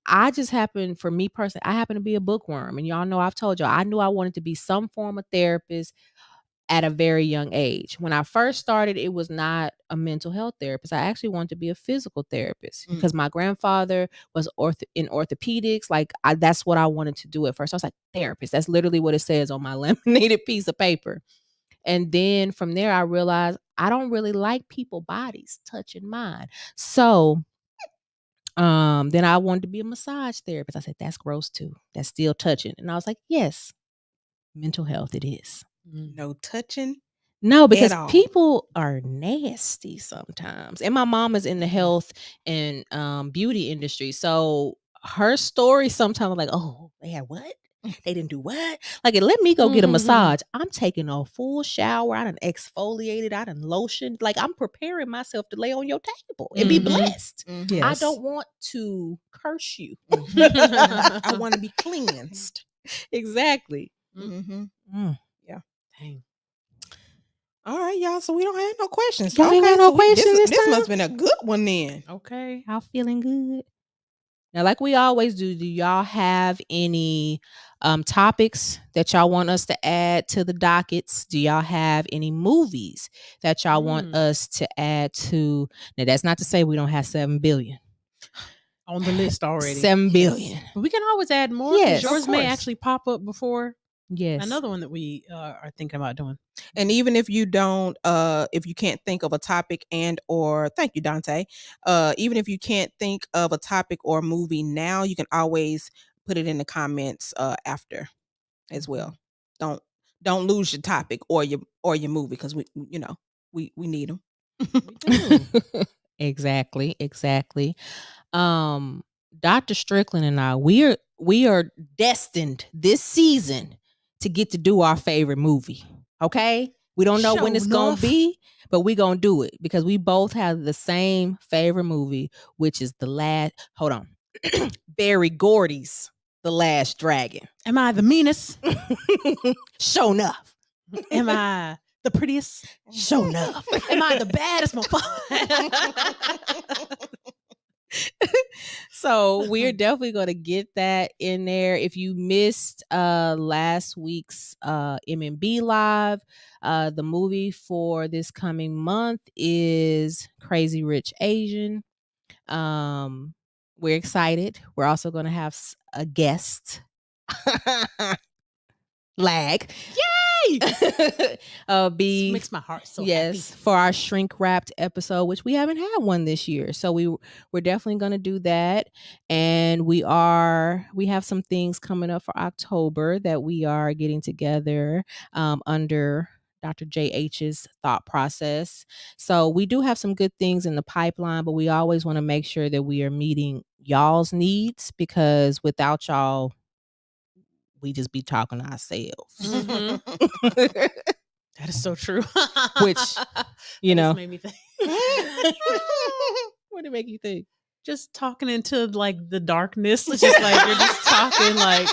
I just happen, for me personally, I happen to be a bookworm. And y'all know, I've told y'all, I knew I wanted to be some form of therapist at a very young age. When I first started, it was not a mental health therapist. I actually wanted to be a physical therapist because my grandfather was in orthopedics. That's what I wanted to do at first. I was like, therapist. That's literally what it says on my laminated piece of paper. And then from there, I realized I don't really like people's bodies touching mine. So then I wanted to be a massage therapist. I said, that's gross too. That's still touching. And I was like, yes, mental health it is. No touching? No, because people are nasty sometimes. And my mom is in the health and beauty industry. So her story sometimes I'm like, oh, they had what? They didn't do what? Like, let me go get a massage. I'm taking a full shower. I done exfoliated. I done lotioned. Like, I'm preparing myself to lay on your table and be blessed. Yes. I don't want to curse you. I want to be cleansed. Exactly. Yeah. Dang. All right, y'all. So we don't have no questions. Y'all ain't got no questions this This time? must have been a good one then. Okay. I'm feeling good. Now, like we always do y'all have any topics that y'all want us to add to the dockets? Do y'all have any movies that y'all want us to add to? Now, that's not to say we don't have 7 billion on the list already. 7 billion. But we can always add more. Yes, yours may actually pop up before. Yes. Another one that we are thinking about doing. And even if you don't, if you can't think of a topic or thank you, Dante. Even if you can't think of a topic or movie now, you can always put it in the comments after as well. Don't lose your topic or your movie, because we need them. Exactly. Dr. Strickland and I, we are destined this season to get to do our favorite movie. Okay? We don't know when it's going to be, but we're going to do it because we both have the same favorite movie, which is Barry Gordy's The Last Dragon. Am I the meanest? Show enough. Am I the prettiest? Show enough. Am I the baddest? So we're definitely going to get that in there. If you missed last week's MMB Live, the movie for this coming month is Crazy Rich Asian. We're excited. We're also going to have a guest. Lag. Yay! This makes my heart so happy. For our shrink wrapped episode, which we haven't had one this year. So we're definitely going to do that. And we have some things coming up for October that we are getting together under Dr. JH's thought process. So we do have some good things in the pipeline, but we always want to make sure that we are meeting y'all's needs, because without y'all, we just be talking to ourselves. That is so true. Which, you know, made me think. What did it make you think? Just talking into like the darkness. It's just like you're just talking like.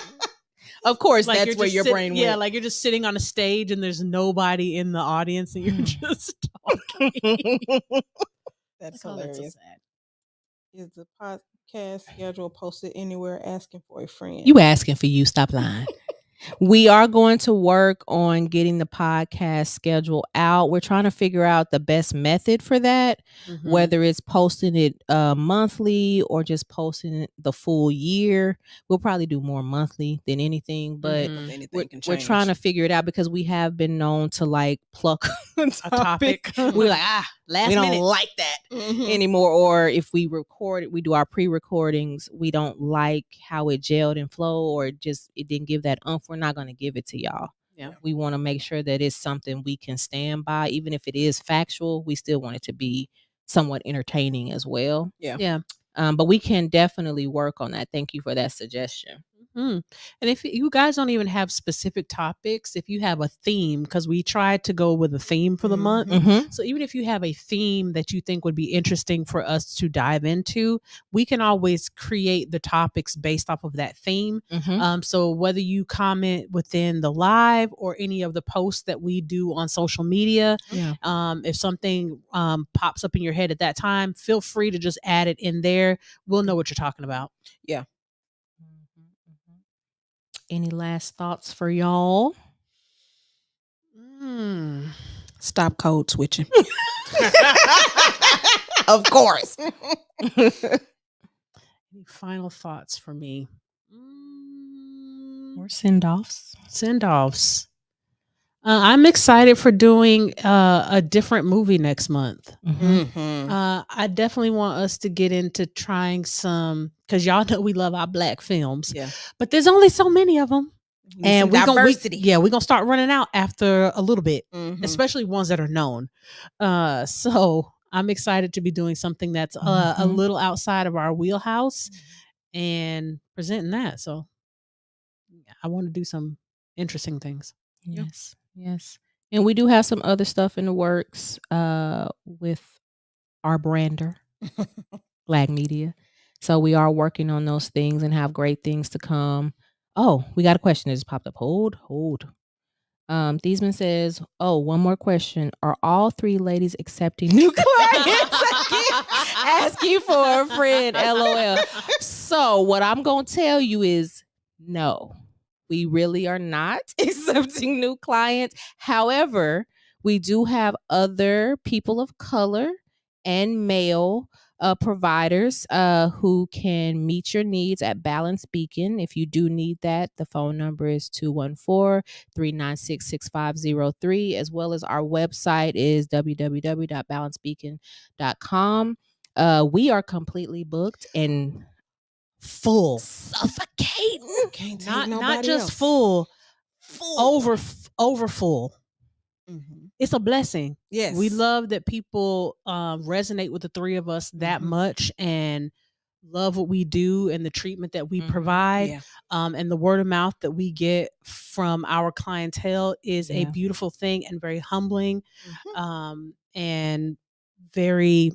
Of course, like that's where your brain went. Yeah, like you're just sitting on a stage and there's nobody in the audience and you're just talking. That's hilarious. So sad. Is the podcast schedule posted anywhere? Asking for a friend. You asking for you. Stop lying. We are going to work on getting the podcast schedule out. We're trying to figure out the best method for that, whether it's posting it monthly or just posting it the full year. We'll probably do more monthly than anything, but we're trying to figure it out, because we have been known to like pluck a topic. We're like, last minute. We don't like that anymore. Or if we record it, we do our pre-recordings, we don't like how it gelled and flowed, or it didn't give that we're not going to give it to y'all. Yeah. We want to make sure that it's something we can stand by. Even if it is factual, we still want it to be somewhat entertaining as well. Yeah. But we can definitely work on that. Thank you for that suggestion. And if you guys don't even have specific topics, if you have a theme, because we tried to go with a theme for the month. So even if you have a theme that you think would be interesting for us to dive into, we can always create the topics based off of that theme. So whether you comment within the live or any of the posts that we do on social media, if something pops up in your head at that time, feel free to just add it in there. We'll know what you're talking about. Yeah. Any last thoughts for y'all? Stop code switching. Of course. Any final thoughts for me? Or send-offs? Send-offs. I'm excited for doing a different movie next month. I definitely want us to get into trying some, because y'all know we love our Black films. Yeah. But there's only so many of them. And we're gonna start running out after a little bit, especially ones that are known. So I'm excited to be doing something that's a little outside of our wheelhouse and presenting that. So I want to do some interesting things. Yes. And we do have some other stuff in the works with our brander, Black Media. So we are working on those things and have great things to come. Oh, we got a question that just popped up. Hold. Thiesman says, one more question. Are all three ladies accepting new clients? Asking for a friend, LOL. So what I'm going to tell you is no. We really are not accepting new clients. However, we do have other people of color and male providers who can meet your needs at Balance Beacon. If you do need that, the phone number is 214-396-6503, as well as our website is www.balancebeacon.com. We are completely booked and full, suffocating. Not just full, over full. It's a blessing. Yes, we love that people resonate with the three of us that much and love what we do and the treatment that we provide. And the word of mouth that we get from our clientele is a beautiful thing and very humbling, and very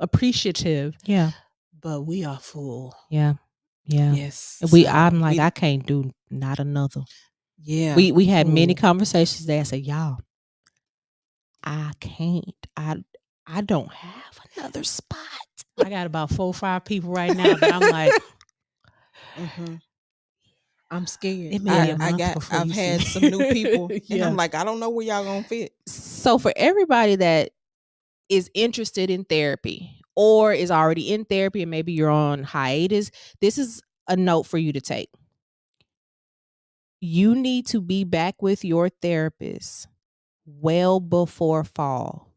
appreciative. But we are full. Yes. I'm like, I can't do not another. We had many conversations there. I said, y'all, I can't. I don't have another spot. I got about 4 or 5 people right now that I'm like, I'm scared. It may be a month before I've you had see. some new people, and Yeah. I'm like, I don't know where y'all gonna fit. So for everybody that is interested in therapy or is already in therapy and maybe you're on hiatus, this is a note for you to take. You need to be back with your therapist well before fall,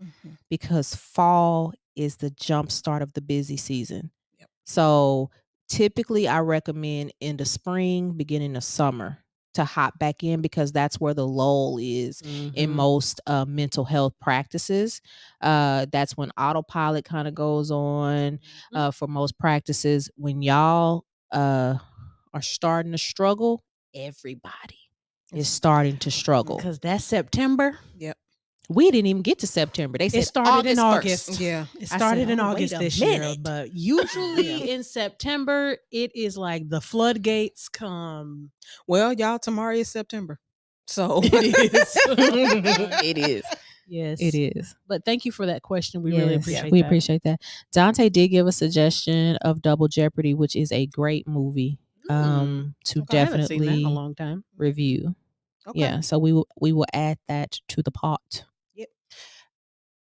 because fall is the jump start of the busy season. Yep. So typically I recommend in the spring, beginning of summer, to hop back in, because that's where the lull is in most mental health practices. That's when autopilot kind of goes on for most practices. When y'all are starting to struggle, everybody is starting to struggle. Because that's September. Yep. We didn't even get to September. They said It started in August. August. Yeah. It started in August this year. minute. But usually in September, it is like the floodgates come. Well, y'all, tomorrow is September. So It is. It is. Yes. It is. But thank you for that question. We really appreciate that. We appreciate that. Dante did give a suggestion of Double Jeopardy, which is a great movie to I haven't seen that definitely in a long time. review. Okay. Yeah, so we will add that to the pot. Yep.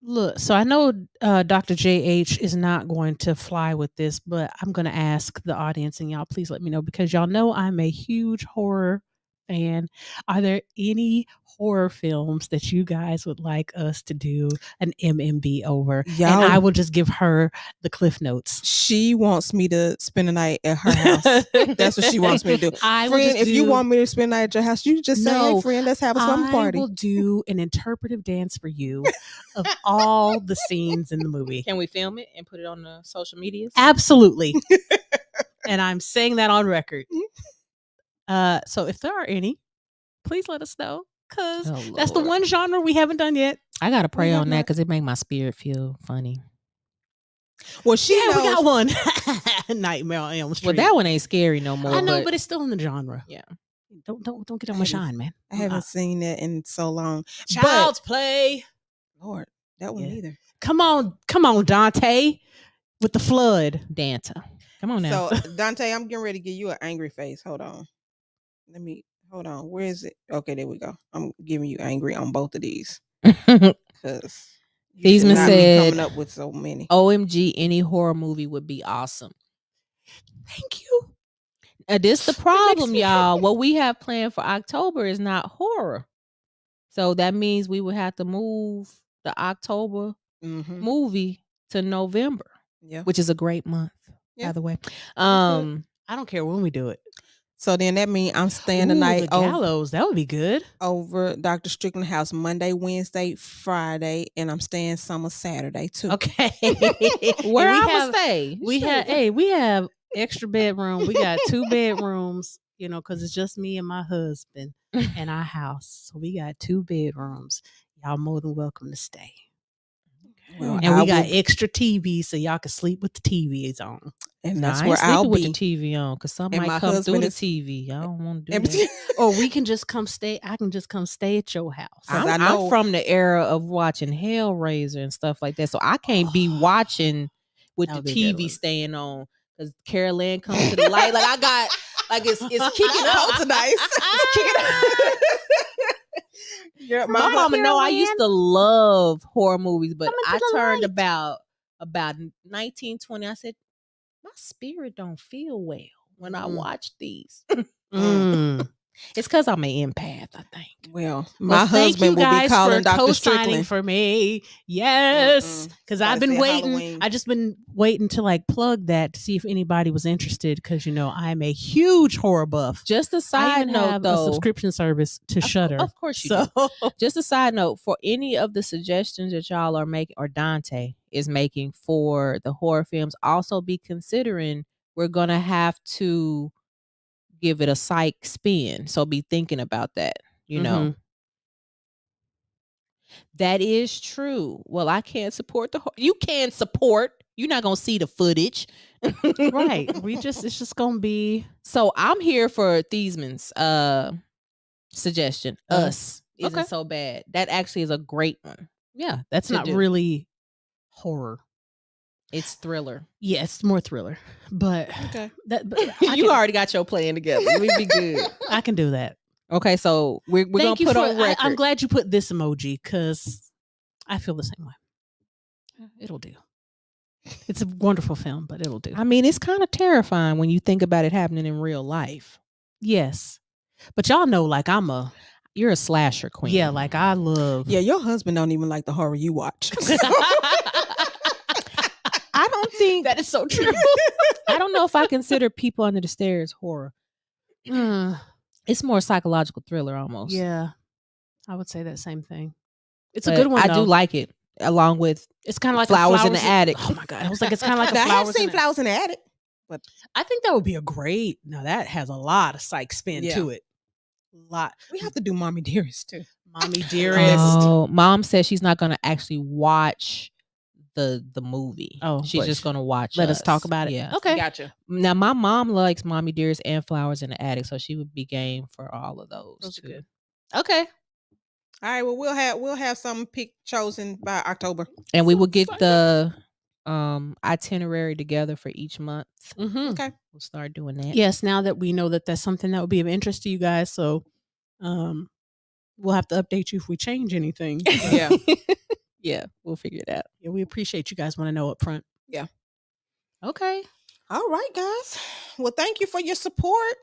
Look, so I know Dr. JH is not going to fly with this, but I'm going to ask the audience, and y'all please let me know, because y'all know I'm a huge horror fan. Are there any horror films that you guys would like us to do an MMB over? Y'all, and I will just give her the cliff notes. She wants me to spend a night at her house. That's what she wants me to do. Friend, if you want me to spend a night at your house, you just say, hey, friend, let's have a slumber party. I will do an interpretive dance for you of all the scenes in the movie. Can we film it and put it on the social medias? Absolutely. And I'm saying that on record. So if there are any, please let us know, because that's the one genre we haven't done yet. I gotta pray on that, because it make my spirit feel funny. Well, we got one. Nightmare on Elm Street. Well, that one ain't scary no more. I know, but it's still in the genre. Yeah. Don't get on my shine, man. I haven't seen that in so long. Child's Play. Lord, that one either. Come on, Dante, with the flood. Danta. Come on now. So Dante, I'm getting ready to give you an angry face. Hold on. Where is it? Okay, there we go. I'm giving you angry on both of these. Because Thiesman said, coming up with so many. OMG, any horror movie would be awesome. Thank you. This the problem, y'all. What we have planned for October is not horror. So that means we would have to move the October movie to November, which is a great month, by the way. I don't care when we do it. So then that means I'm staying the night the Gallows. That would be good. Over Dr. Strickland's house Monday, Wednesday, Friday, and I'm staying summer Saturday too. Okay. Where I would stay. We have extra bedroom. We got 2 bedrooms, because it's just me and my husband in our house. So we got 2 bedrooms. Y'all more than welcome to stay. Well, and we got extra TVs so y'all can sleep with the TVs on. And that's where I'll be with the TV on, because somebody might come through the TV. I don't want to do that. Or we can just come stay. I can just come stay at your house. I'm from the era of watching Hellraiser and stuff like that, so I can't be watching with the TV staying on, because Carol Ann comes to the light. Like I got, like it's kicking out tonight. It's kicking out. Yeah, my mama know I used to love horror movies, but I turned about 1920. I said, my spirit don't feel well when I watch these. It's because I'm an empath, I think. Well, my husband will be calling Dr. Strickland for me. Yes, because I've been waiting. Halloween. I just been waiting to plug that to see if anybody was interested, because I'm a huge horror buff. Just a side note, though, a subscription service to Shudder. Of course you do. Just a side note, for any of the suggestions that y'all are making, or Dante is making for the horror films, also be considering we're gonna have to give it a psych spin. So be thinking about that, That is true. Well, I can't support you can support. You're not gonna see the footage. Right. It's just gonna be. So I'm here for Thiesman's suggestion. Us isn't so bad. That actually is a great one. Yeah, that's not really horror. It's thriller. Yeah, it's more thriller. But Okay. You already got your plan together. We'd be good. I can do that. Okay, so we're gonna put on record. I'm glad you put this emoji because I feel the same way. It'll do. It's a wonderful film, but it'll do. I mean, it's kind of terrifying when you think about it happening in real life. Yes. But y'all know, like, you're a slasher queen. Yeah, like I love. Yeah, your husband don't even like the horror you watch. I don't think that is so true. I don't know if I consider People Under the Stairs horror. It's more psychological thriller almost. Yeah, I would say that same thing. It's a good one. I do like it, along with it's kind of like Flowers in the Attic. Oh my god, I was like, it's kind of like I have seen Flowers in the Attic, but I think that would be a great. Now that has a lot of psych spin to it. A lot. We have to do Mommy Dearest too. Mommy Dearest. Oh, Mom says she's not going to actually watch the movie. Oh, she's just going to watch. Let us talk about it. Yeah. Okay. Gotcha. Now my mom likes Mommy Dearest and Flowers in the Attic, so she would be game for all of those. Those too. are good. Okay. All right. Well, we'll have some chosen by October, and we will get the itinerary together for each month. Mm-hmm. Okay. We'll start doing that. Yes. Now that we know that that's something that would be of interest to you guys, so we'll have to update you if we change anything. Yeah. Yeah, we'll figure it out. Yeah, we appreciate you guys want to know up front. Yeah. Okay. All right, guys. Well, thank you for your support.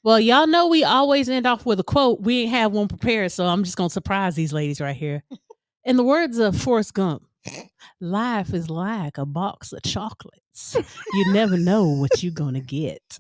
Well, y'all know we always end off with a quote. We ain't have one prepared, so I'm just going to surprise these ladies right here. In the words of Forrest Gump, life is like a box of chocolates. You never know what you're going to get.